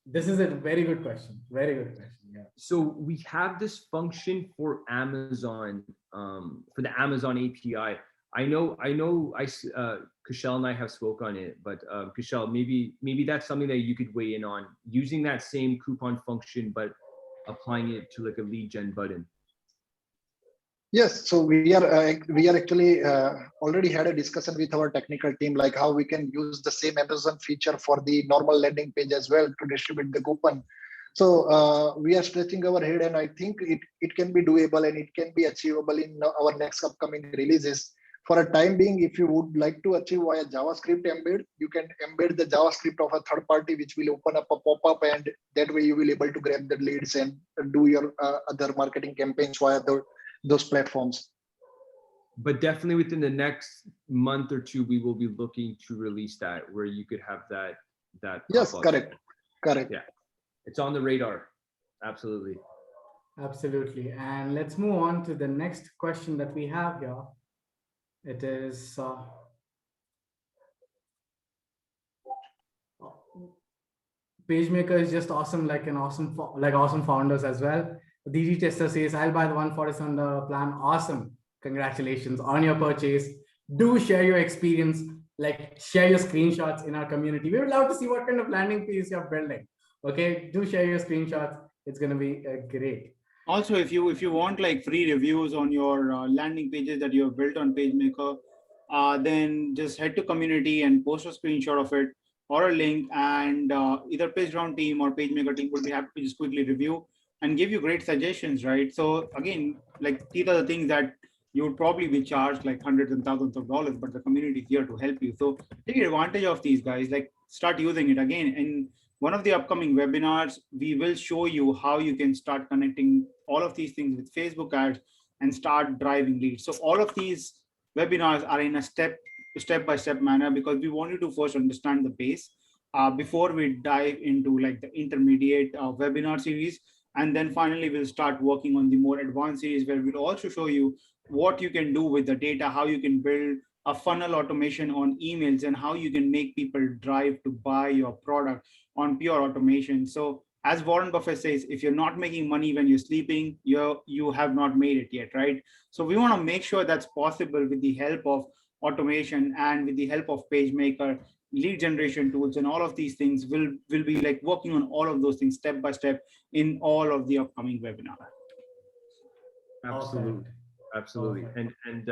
This is a very good question. Very good question. Yeah. So we have this function for Amazon, for the Amazon API. I know, Kushal and I have spoke on it, but Kushal, maybe that's something that you could weigh in on, using that same coupon function, but applying it to like a lead gen button. Yes, so we are actually already had a discussion with our technical team, like how we can use the same Amazon feature for the normal landing page as well to distribute the coupon. So we are stretching our head, and I think it can be doable and it can be achievable in our next upcoming releases. For a time being, if you would like to achieve via JavaScript embed, you can embed the JavaScript of a third party, which will open up a pop-up, and that way you will be able to grab the leads and do your other marketing campaigns via those platforms. But definitely within the next month or 2, we will be looking to release that, where you could have that. Yes, pop-up. correct. Yeah, it's on the radar. Absolutely. And let's move on to the next question that we have here. It is PageMaker is just awesome, like awesome founders as well. DD Tester says, I'll buy the $147 plan. Awesome. Congratulations on your purchase. Do share your experience, like share your screenshots in our community. We would love to see what kind of landing page you're building. Okay, do share your screenshots. It's going to be great. Also, if you want like free reviews on your landing pages that you have built on PageMaker, then just head to community and post a screenshot of it or a link, and either PageGround team or PageMaker team will be happy to just quickly review and give you great suggestions, right? So again, like these are the things that you would probably be charged like hundreds and thousands of dollars, but the community is here to help you. So take advantage of these guys, like start using it. Again, in one of the upcoming webinars, we will show you how you can start connecting all of these things with Facebook ads and start driving leads. So all of these webinars are in a step-by-step manner, because we want you to first understand the base before we dive into like the intermediate webinar series. And then finally, we'll start working on the more advanced series, where we'll also show you what you can do with the data, how you can build a funnel automation on emails, and how you can make people drive to buy your product on pure automation. So as Warren Buffett says, if you're not making money when you're sleeping, you have not made it yet, right? So we want to make sure that's possible with the help of automation and with the help of PageMaker, lead generation tools, and all of these things. Will be like working on all of those things step by step in all of the upcoming webinars. Absolutely. Okay. And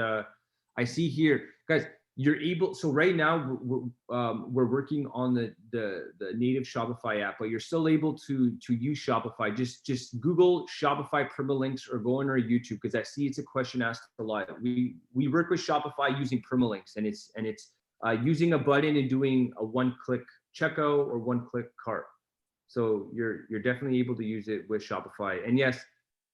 I see here, guys, you're able, so right now we're working on the native Shopify app, but you're still able to use Shopify. Just Google Shopify permalinks or go on our YouTube, because I see it's a question asked a lot. We work with Shopify using permalinks, and it's using a button and doing a one-click checkout or one-click cart. So you're definitely able to use it with Shopify. And yes,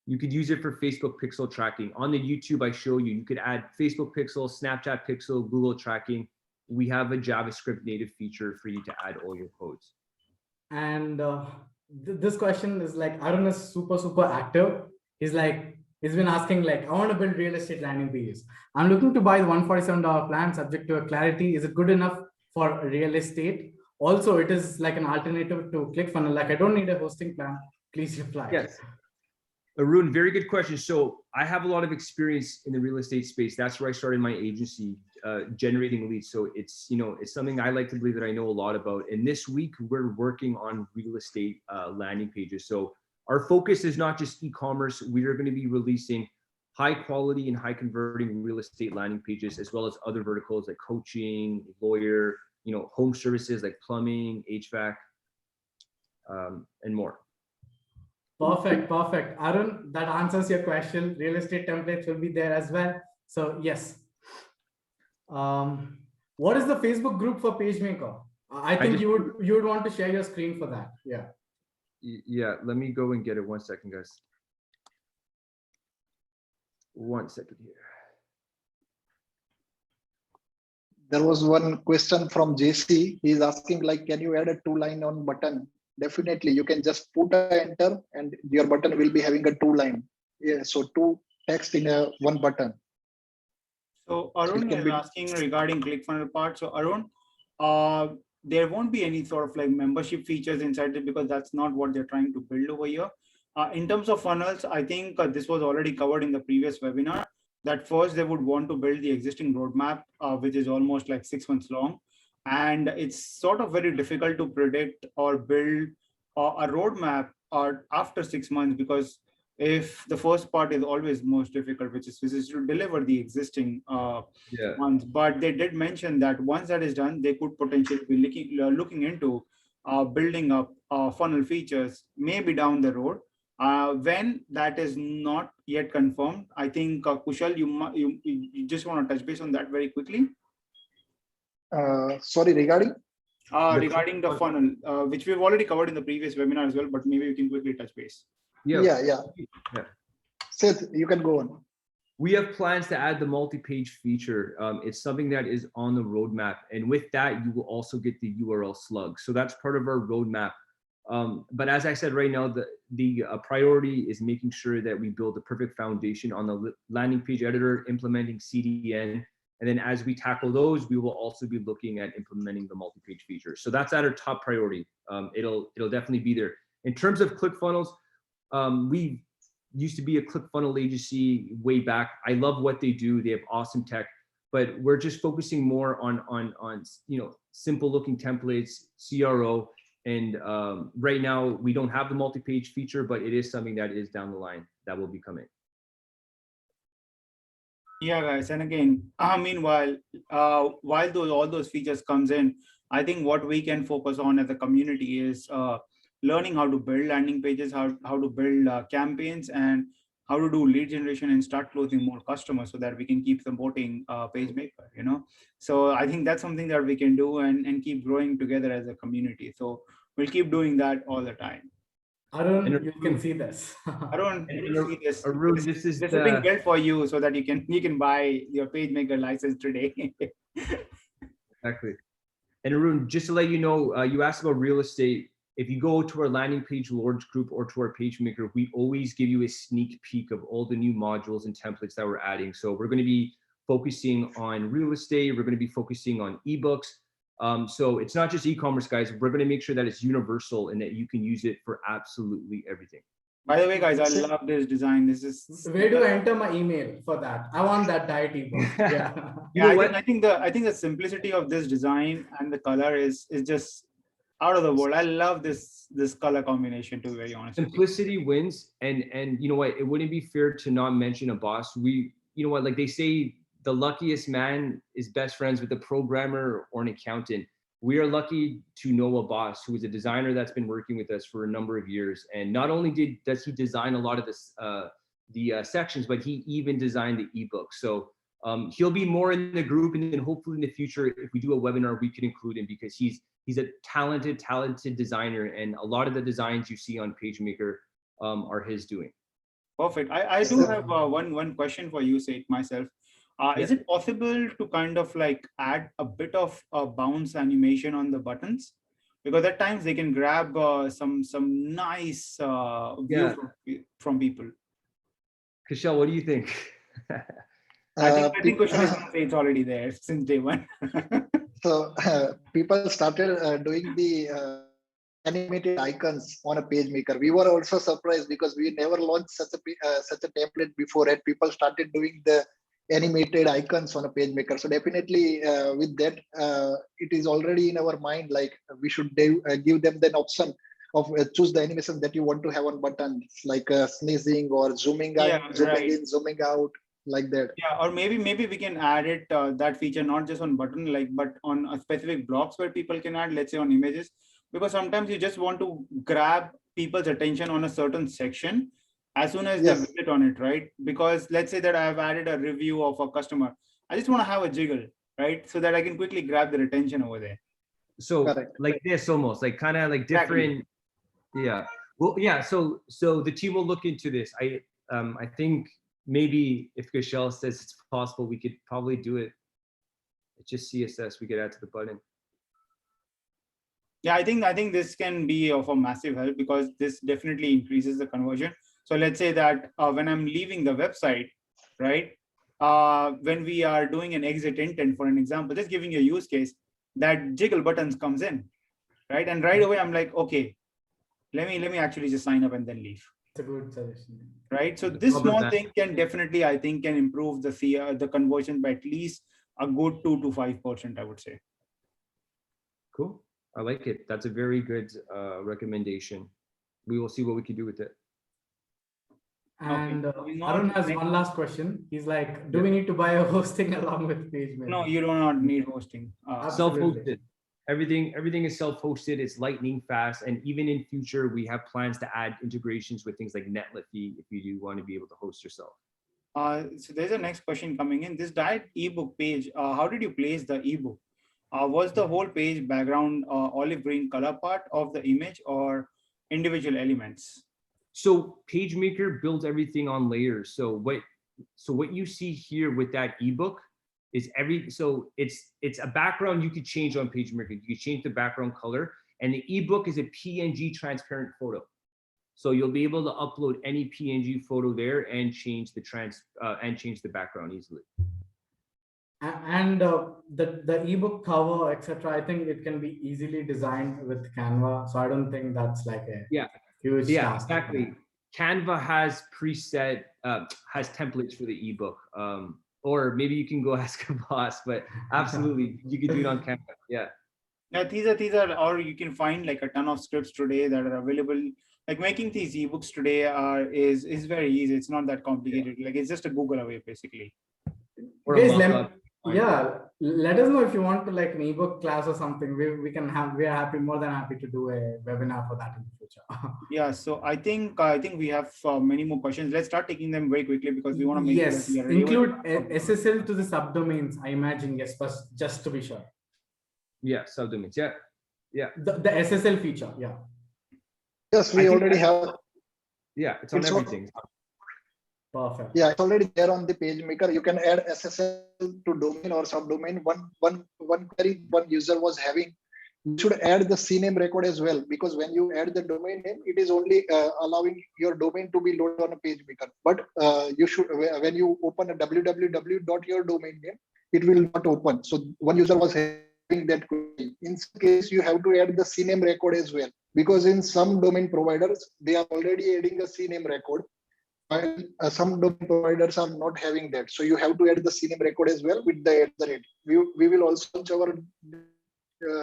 you could use it for Facebook pixel tracking. On the YouTube, I show you, you could add Facebook pixel, Snapchat pixel, Google tracking. We have a JavaScript native feature for you to add all your codes. And this question is like, Arun is super active. He's been asking like, I want to build real estate landing pages. I'm looking to buy the $147 plan subject to a clarity. Is it good enough for real estate? Also, it is like an alternative to ClickFunnels. Like, I don't need a hosting plan. Please reply. Yes. Arun, very good question. So I have a lot of experience in the real estate space. That's where I started my agency, generating leads. So it's, it's something I like to believe that I know a lot about. And this week we're working on real estate landing pages. So our focus is not just e-commerce. We are going to be releasing high quality and high converting real estate landing pages, as well as other verticals like coaching, lawyer, home services like plumbing, HVAC, and more. Perfect. Arun, that answers your question. Real estate templates will be there as well. So yes. What is the Facebook group for PageMaker? I think you would want to share your screen for that. Yeah. Yeah, let me go and get it. 1 second, guys. 1 second here. There was one question from JC. He's asking like, can you add a 2-line on button? Definitely, you can just put a enter and your button will be having a 2-line. Yeah, so 2 text in a 1 button. So Arun is asking regarding ClickFunnels part. So Arun, there won't be any sort of like membership features inside it, because that's not what they're trying to build over here. In terms of funnels, I think this was already covered in the previous webinar, that first they would want to build the existing roadmap, which is almost like 6 months long. And it's sort of very difficult to predict or build a roadmap after 6 months, because if the first part is always most difficult, which is to deliver the existing ones. But they did mention that once that is done, they could potentially be looking into building up funnel features maybe down the road. When that is not yet confirmed, I think Kushal, you just want to touch base on that very quickly. Sorry, regarding the funnel, which we've already covered in the previous webinar as well, but maybe we can quickly touch base. Yeah. Seth, you can go on. We have plans to add the multi-page feature. It's something that is on the roadmap, and with that, you will also get the URL slug. So that's part of our roadmap. But as I said, right now, the priority is making sure that we build the perfect foundation on the landing page editor, implementing CDN. And then as we tackle those, we will also be looking at implementing the multi-page feature. So that's at our top priority. It'll definitely be there. In terms of ClickFunnels, we used to be a ClickFunnels agency way back. I love what they do. They have awesome tech, but we're just focusing more on simple looking templates, CRO. And right now we don't have the multi-page feature, but it is something that is down the line that will be coming. Yeah, guys. And again, meanwhile, while all those features comes in, I think what we can focus on as a community is learning how to build landing pages, how to build campaigns, and how to do lead generation and start closing more customers, so that we can keep supporting PageMaker. So I think that's something that we can do and keep growing together as a community. So we'll keep doing that all the time. Arun, you can see this. Arun, you see this. Arun, this is being built for you, so that you can buy your PageMaker license today. Exactly. And Arun, just to let you know, you asked about real estate. If you go to our landing page Lords group or to our PageMaker, we always give you a sneak peek of all the new modules and templates that we're adding. So we're going to be focusing on real estate. We're going to be focusing on ebooks. So it's not just e-commerce, guys. We're going to make sure that it's universal and that you can use it for absolutely everything. By the way, guys, I love this design. This is where do I enter my email for that? I want that diet ebook. Yeah. I think the simplicity of this design and the color is just out of the world. I love this color combination, to be very honest. Simplicity wins, and you know what? It wouldn't be fair to not mention a boss. Like they say, the luckiest man is best friends with a programmer or an accountant. We are lucky to know a boss who is a designer that's been working with us for a number of years. And not only does he design a lot of this, the sections, but he even designed the ebook. So he'll be more in the group, and then hopefully in the future, if we do a webinar, we can include him because he's a talented designer, and a lot of the designs you see on PageMaker are his doing. Perfect. I do have one question for you, Seth, myself. Is it possible to kind of like add a bit of bounce animation on the buttons? Because at times they can grab some nice view from people. Kushal, what do you think? I think Kushal is going to say it's already there since day one. So people started doing the animated icons on a PageMaker. We were also surprised because we never launched such a template before, and people started doing the animated icons on a PageMaker. So definitely with that, it is already in our mind, like we should give them the option of choose the animation that you want to have on buttons, like sneezing or zooming out, zooming in, zooming out, like that. Yeah, or maybe we can add it that feature not just on button, like but on a specific blocks where people can add, let's say on images, because sometimes you just want to grab people's attention on a certain section as soon as they visit on it, right? Because let's say that I have added a review of a customer. I just want to have a jiggle, right? So that I can quickly grab their attention over there. So like this almost, like kind of like different. Yeah. Well, yeah. So the team will look into this. I think maybe if Kushal says it's possible, we could probably do it. It's just CSS we could add to the button. Yeah, I think this can be of a massive help because this definitely increases the conversion. So let's say that when I'm leaving the website, right? When we are doing an exit intent, for an example, just giving you a use case, that jiggle buttons comes in, right? And right away, I'm like, okay, let me actually just sign up and then leave. It's a good suggestion. Right. So this small thing can definitely, I think, can improve the conversion by at least a good 2 to 5%, I would say. Cool. I like it. That's a very good recommendation. We will see what we can do with it. And Arun has one last question. He's like, do we need to buy a hosting along with PageMaker? No, you do not need hosting. Self-hosted. Everything is self-hosted. It's lightning fast. And even in future, we have plans to add integrations with things like Netlify if you do want to be able to host yourself. So there's a next question coming in. This diet ebook page, how did you place the ebook? Was the whole page background olive green color part of the image or individual elements? So PageMaker builds everything on layers. So what you see here with that ebook is it's a background you could change on PageMaker. You can change the background color, and the ebook is a PNG transparent photo. So you'll be able to upload any PNG photo there and change the background easily. And the ebook cover, etc. I think it can be easily designed with Canva. So I don't think that's like a huge task. Exactly. Canva has preset has templates for the ebook. Or maybe you can go ask a boss, but absolutely you can do it on Canva. Yeah. Yeah, these are, or you can find like a ton of scripts today that are available. Like making these ebooks today is very easy. It's not that complicated. Like it's just a Google away basically. Guys, let us know if you want to like an ebook class or something. We are more than happy to do a webinar for that in the future. Yeah, so I think we have many more questions. Let's start taking them very quickly because we want to make include SSL to the subdomains. I imagine but just to be sure. Yeah, subdomains. Yeah. The SSL feature. Yeah. Yes, we already have. Yeah, it's on everything. Perfect. Yeah, it's already there on the PageMaker. You can add SSL to domain or subdomain. One query one user was having, you should add the CNAME record as well, because when you add the domain name, it is only allowing your domain to be loaded on a PageMaker. But you should, when you open a www.your domain name, it will not open. So one user was having that query. In some case, you have to add the CNAME record as well, because in some domain providers, they are already adding a CNAME record. While some domain providers are not having that. So you have to add the CNAME record as well with the @. We will also launch our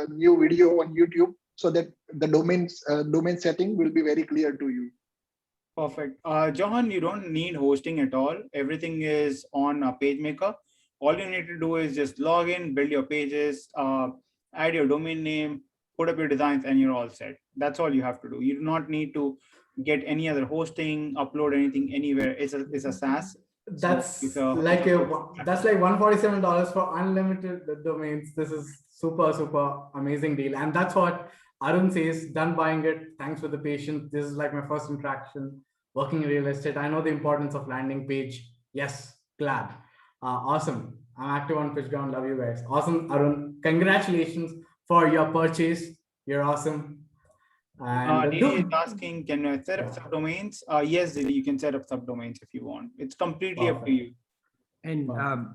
new video on YouTube so that the domain setting will be very clear to you. Perfect. Johan, you don't need hosting at all. Everything is on PageMaker. all you need to do is just log in, build your pages, add your domain name, put up your designs, and you're all set. That's all you have to do. You do not need to get any other hosting, upload anything anywhere. It's a SaaS. That's So like that's like $147 for unlimited domains. This is super amazing deal, and that's what Arun says. Done buying it. Thanks for the patience. This is like my first interaction working in real estate. I know the importance of landing page. Yes, glad. Awesome. I'm active on PitchGround. Love you guys. Awesome, Arun. Congratulations for your purchase. You're awesome. And Didi is asking, can I set up subdomains? Yes, Didi, you can set up subdomains if you want. It's completely up to you. And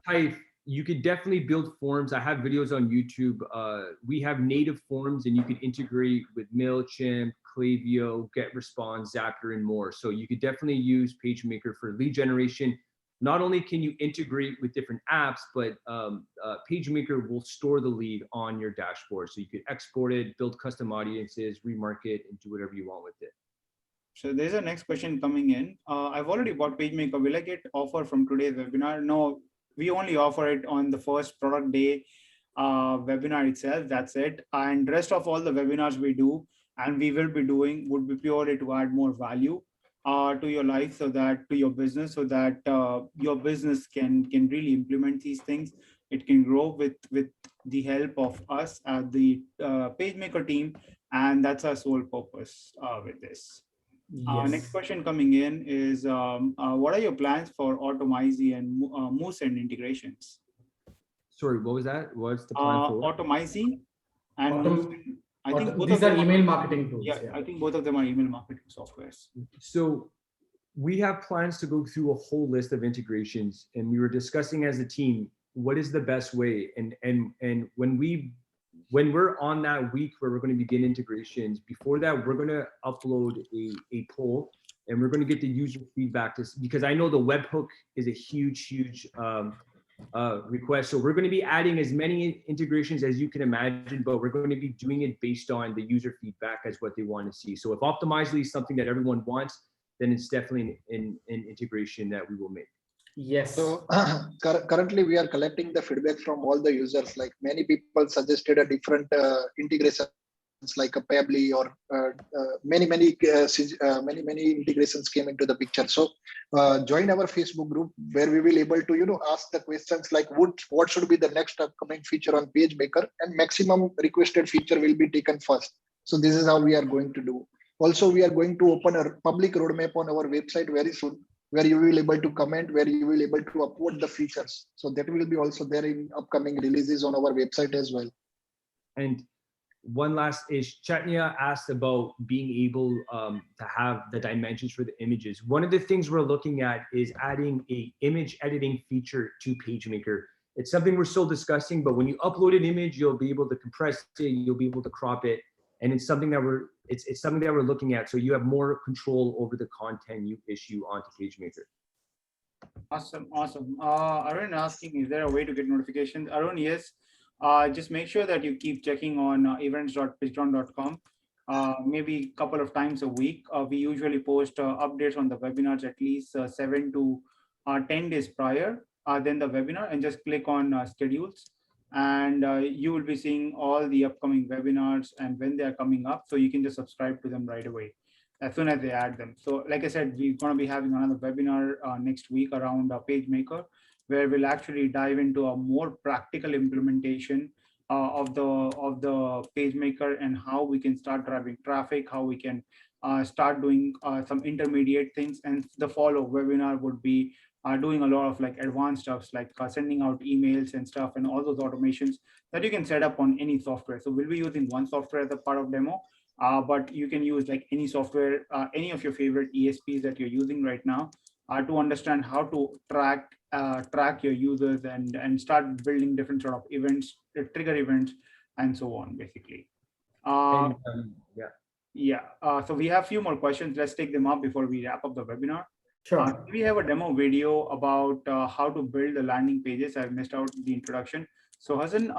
Taif, you could definitely build forms. I have videos on YouTube. We have native forms, and you can integrate with MailChimp, Klaviyo, GetResponse, Zapier, and more. So you could definitely use PageMaker for lead generation. Not only can you integrate with different apps, but PageMaker will store the lead on your dashboard. So you could export it, build custom audiences, remarket, and do whatever you want with it. So there's a next question coming in. I've already bought PageMaker. Will I get offer from today's webinar? No, we only offer it on the first product day webinar itself. That's it. And rest of all the webinars we do and we will be doing would be purely to add more value to your life, so that to your business, so that your business can really implement these things. It can grow with the help of us at the PageMaker team, and that's our sole purpose with this. yes. Next question coming in is, what are your plans for Automizy and Mooseend integrations? Sorry, what was that? What's the plan for? Automizy and Mooseend. I think both these of are them email marketing tools. Yeah, I think both of them are email marketing softwares. So we have plans to go through a whole list of integrations, and we were discussing as a team, what is the best way? And when we're on that week where we're going to begin integrations, before that, we're going to upload a poll, and we're going to get the user feedback, because I know the webhook is a huge request. So we're going to be adding as many integrations as you can imagine, but we're going to be doing it based on the user feedback as what they want to see. So if Optimizely is something that everyone wants, then it's definitely an integration that we will make. Yes. So currently we are collecting the feedback from all the users. Like many people suggested a different integrations like a Pabbly, or many integrations came into the picture. So join our Facebook group where we will able to ask the questions like what should be the next upcoming feature on PageMaker, and maximum requested feature will be taken first. So this is how we are going to do. Also, we are going to open a public roadmap on our website very soon, where you will able to comment, where you will able to upload the features. So that will be also there in upcoming releases on our website as well. And one last is, Chatnya asked about being able to have the dimensions for the images. One of the things we're looking at is adding a image editing feature to PageMaker. It's something we're still discussing, but when you upload an image, you'll be able to compress it, you'll be able to crop it. And it's something that it's something that we're looking at. So you have more control over the content you issue onto PageMaker. Awesome. Arun asking, is there a way to get notifications? Arun, yes. Just make sure that you keep checking on events.pitchground.com. Maybe a couple of times a week. We usually post updates on the webinars at least 7 to 10 days prior than the webinar, and just click on schedules. And you will be seeing all the upcoming webinars and when they are coming up. So you can just subscribe to them right away as soon as they add them. So like I said, we're going to be having another webinar next week around PageMaker, where we'll actually dive into a more practical implementation of the PageMaker and how we can start driving traffic, how we can start doing some intermediate things. And the follow webinar would be doing a lot of like advanced stuff, like sending out emails and stuff, and all those automations that you can set up on any software. So we'll be using one software as a part of demo, but you can use like any software, any of your favorite ESPs that you're using right now, to understand how to track your users and start building different sort of events, trigger events, and so on, basically. So we have a few more questions. Let's take them up before we wrap up the webinar. Sure. We have a demo video about how to build the landing pages. I missed out the introduction. So Hassan,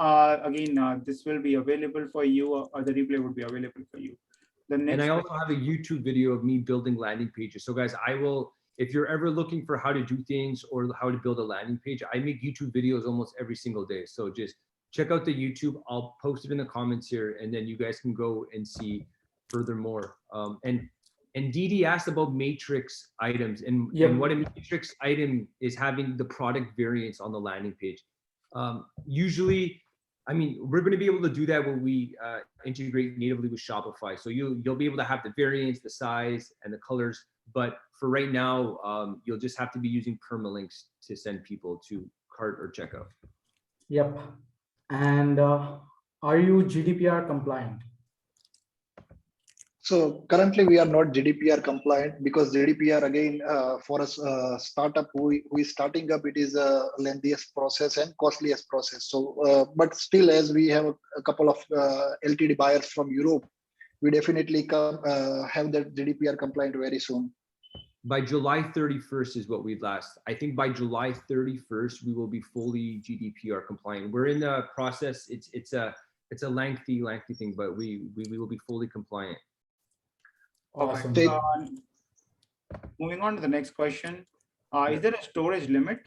again, this will be available for you, or the replay would be available for you. And I also have a YouTube video of me building landing pages. So guys, I will if you're ever looking for how to do things or how to build a landing page, I make YouTube videos almost every single day. So just check out the YouTube. I'll post it in the comments here, and then you guys can go and see furthermore. And Didi asked about matrix items, and what a matrix item is having the product variants on the landing page. Usually, I mean, we're going to be able to do that when we integrate natively with Shopify. So you'll be able to have the variants, the size, and the colors. But for right now, you'll just have to be using permalinks to send people to cart or checkout. Yep. And are you GDPR compliant? So currently we are not GDPR compliant because GDPR again for a startup who is starting up, it is a lengthiest process and costliest process. So but still, as we have a couple of LTD buyers from Europe, we definitely have that GDPR compliant very soon. By July 31st is what we've last. I think by July 31st we will be fully GDPR compliant. We're in the process. It's a lengthy thing, but we will be fully compliant. Awesome. Moving on to the next question. Is there a storage limit?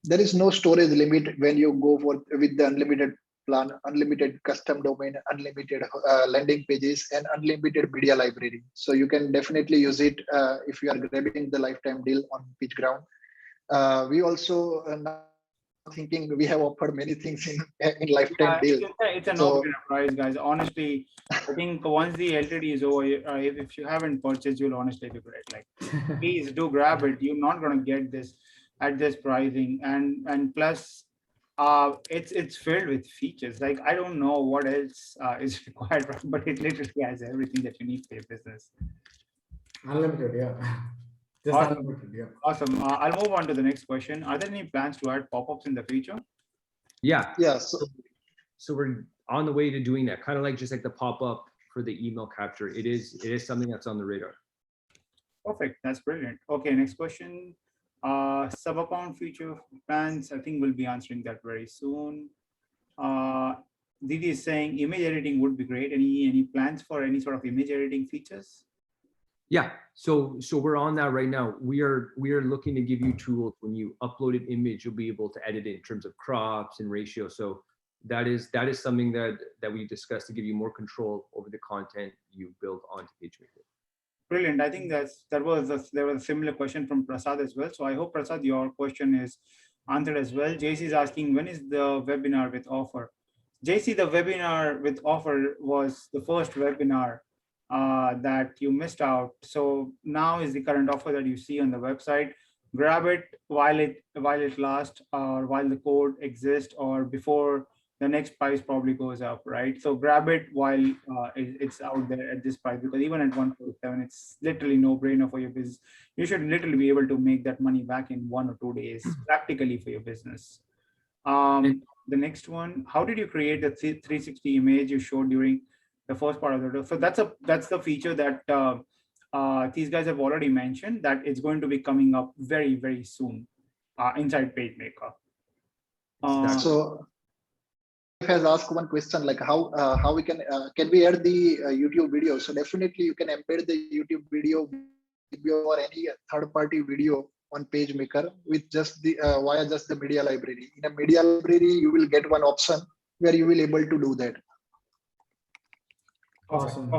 There is no storage limit when you go with the unlimited plan, unlimited custom domain, unlimited landing pages, and unlimited media library. So you can definitely use it if you are grabbing the lifetime deal on PitchGround. We also now thinking we have offered many things in lifetime deal. It's a no-brainer price, guys. Honestly, I think once the LTD is over, if you haven't purchased, you'll honestly regret. Like, please do grab it. You're not going to get this at this pricing, and plus, it's filled with features. Like, I don't know what else is required, but it literally has everything that you need for your business. Unlimited, yeah. Just Awesome. unlimited, yeah. Awesome. I'll move on to the next question. Are there any plans to add pop-ups in the future? Yeah. So we're on the way to doing that. Kind of like just like the pop-up for the email capture. It is something that's on the radar. Perfect. That's brilliant. Okay, next question. Sub-account future plans. I think we'll be answering that very soon. Didi is saying image editing would be great. Any plans for any sort of image editing features? Yeah, so we're on that right now. We are looking to give you tools. When you upload an image, you'll be able to edit it in terms of crops and ratio. So that is something that we discussed to give you more control over the content you build onto PageMaker. Brilliant. I think there was a similar question from Prasad as well. So I hope, Prasad, your question is answered as well. JC is asking, when is the webinar with offer? JC, the webinar with offer was the first webinar that you missed out. So now is the current offer that you see on the website. Grab it while it lasts, or while the code exists, or before the next price probably goes up, right? So grab it while it's out there at this price, because even at 147, it's literally no brainer for your business. You should literally be able to make that money back in 1 or 2 days, practically, for your business. The next one, how did you create the 360 image you showed during the first part of the video? So that's the feature that these guys have already mentioned, that it's going to be coming up very, very soon inside PageMaker. So has asked one question, like how we can we add the YouTube video? So definitely you can embed the YouTube video or any third-party video on PageMaker with just the via just the media library. In a media library, you will get one option where you will able to do that. Awesome.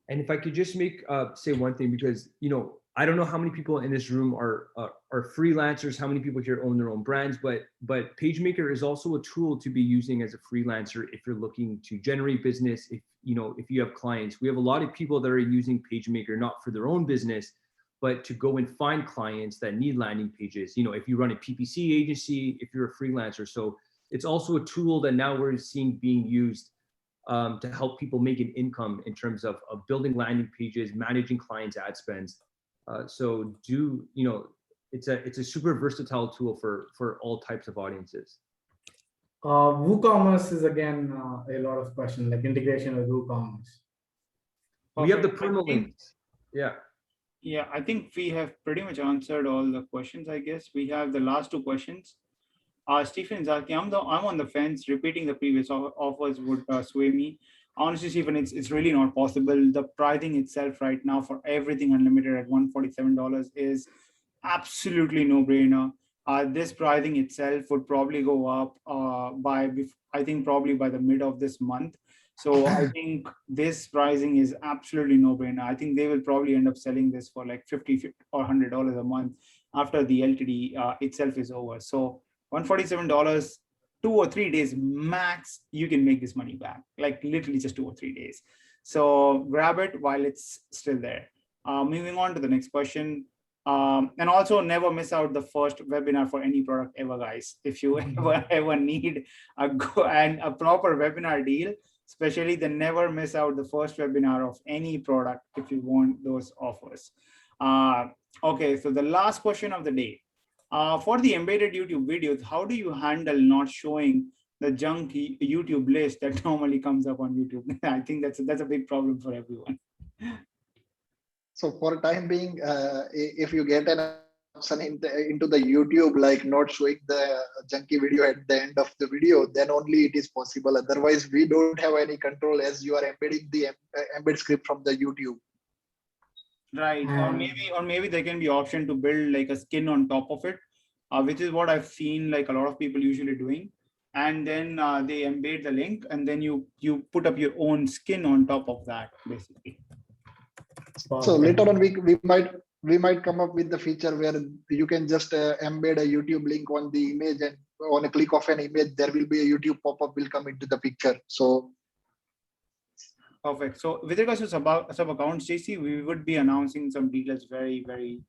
And if I could just say one thing, because I don't know how many people in this room are freelancers, how many people here own their own brands, but PageMaker is also a tool to be using as a freelancer if you're looking to generate business. If you have clients, we have a lot of people that are using PageMaker not for their own business, but to go and find clients that need landing pages. If you run a PPC agency, if you're a freelancer. So it's also a tool that now we're seeing being used to help people make an income in terms of building landing pages, managing clients' ad spends. So it's a super versatile tool for all types of audiences. WooCommerce is again a lot of questions, like integration with WooCommerce. We have the permalinks. Yeah, I think we have pretty much answered all the questions. I guess we have the last 2 questions. Stephen is asking, I'm on the fence. Repeating the previous offers would sway me. honestly, Stephen, it's really not possible. The pricing itself right now for everything unlimited at $147 is absolutely no brainer. This pricing itself would probably go up I think probably by the mid of this month. So I think this pricing is absolutely no brainer. I think they will probably end up selling this for like 50 or $100 a month after the LTD itself is over. So $147, 2 or 3 days max, you can make this money back, like literally just 2 or 3 days. So grab it while it's still there. Moving on to the next question. And also never miss out the first webinar for any product ever, guys. If you ever need a proper webinar deal, especially, then never miss out the first webinar of any product if you want those offers. Okay, so the last question of the day. For the embedded YouTube videos, how do you handle not showing the junk YouTube list that normally comes up on YouTube? I think that's a big problem for everyone. So for time being, if you get an option into the YouTube, like not showing the junky video at the end of the video, then only it is possible. Otherwise, we don't have any control as you are embedding the embed script from the YouTube. Right, or maybe there can be option to build like a skin on top of it, which is what I've seen like a lot of people usually doing. And then they embed the link, and then you put up your own skin on top of that, basically. So later on, we might come up with the feature where you can just embed a YouTube link on the image, and on a click of an image, there will be a YouTube pop-up will come into the picture. So perfect. So with regards to sub accounts, JC, we would be announcing some details very, very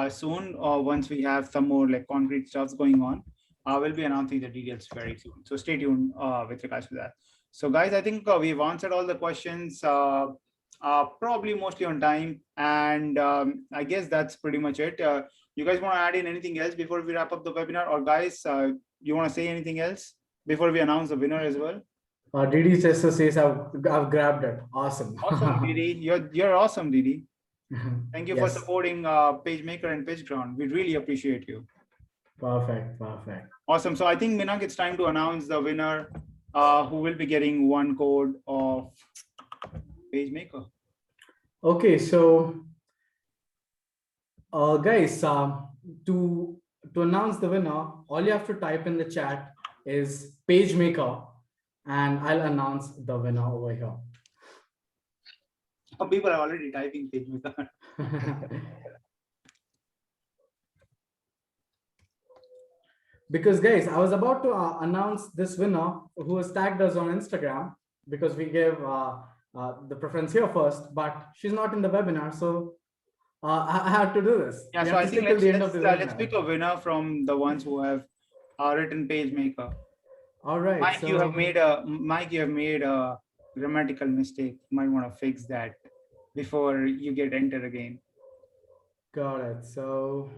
soon. Once we have some more like concrete stuff going on, we'll be announcing the details very soon. So stay tuned with regards to that. So guys, I think we've answered all the questions. Probably mostly on time, and I guess that's pretty much it. You guys want to add in anything else before we wrap up the webinar, or guys, you want to say anything else before we announce the winner as well? Didi says I've grabbed it. Awesome. Awesome, Didi. You're awesome, Didi. Thank you for supporting PageMaker and PitchGround. We really appreciate you. Perfect. Awesome. So I think, Minak, it's time to announce the winner, who will be getting one code of PageMaker. Okay, so guys, to announce the winner, all you have to type in the chat is PageMaker, and I'll announce the winner over here. Some people are already typing PageMaker. Because guys, I was about to announce this winner who has tagged us on Instagram, because we gave the preference here first, but she's not in the webinar, so I have to do this. Yeah, so I think let's pick a winner from the ones who have written PageMaker. All right, Mike, so you have made a grammatical mistake. You might want to fix that before you get entered again. Got it. So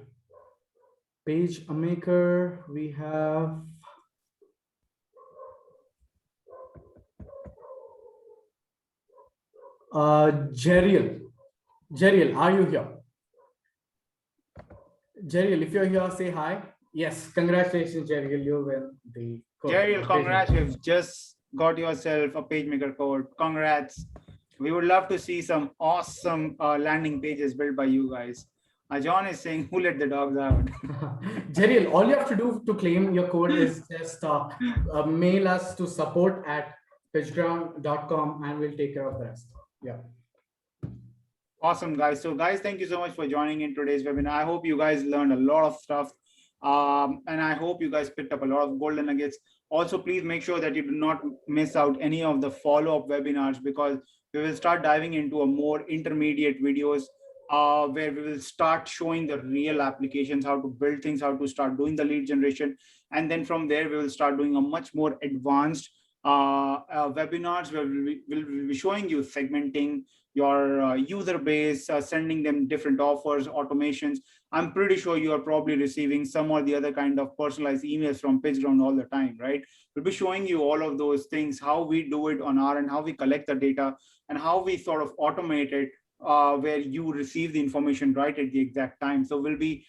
PageMaker, we have Jeriel, are you here? Jeriel, if you're here, say hi. Yes, congratulations, Jeriel, you win the code. Jeriel, congrats, you've just got yourself a PageMaker code. Congrats. We would love to see some awesome landing pages built by you guys. John is saying, who let the dogs out? Jeriel, all you have to do to claim your code is just mail us to support@pitchground.com, and we'll take care of the rest. Yeah. Awesome, guys. So guys, thank you so much for joining in today's webinar. I hope you guys learned a lot of stuff. And I hope you guys picked up a lot of golden nuggets. Also, please make sure that you do not miss out any of the follow-up webinars, because we will start diving into a more intermediate videos where we will start showing the real applications, how to build things, how to start doing the lead generation. And then from there, we will start doing a much more advanced webinars where we'll be showing you segmenting your user base, sending them different offers, automations. I'm pretty sure you are probably receiving some or the other kind of personalized emails from PitchGround all the time, right? We'll be showing you all of those things, how we do it on our end, how we collect the data, and how we sort of automate it where you receive the information right at the exact time. So we'll be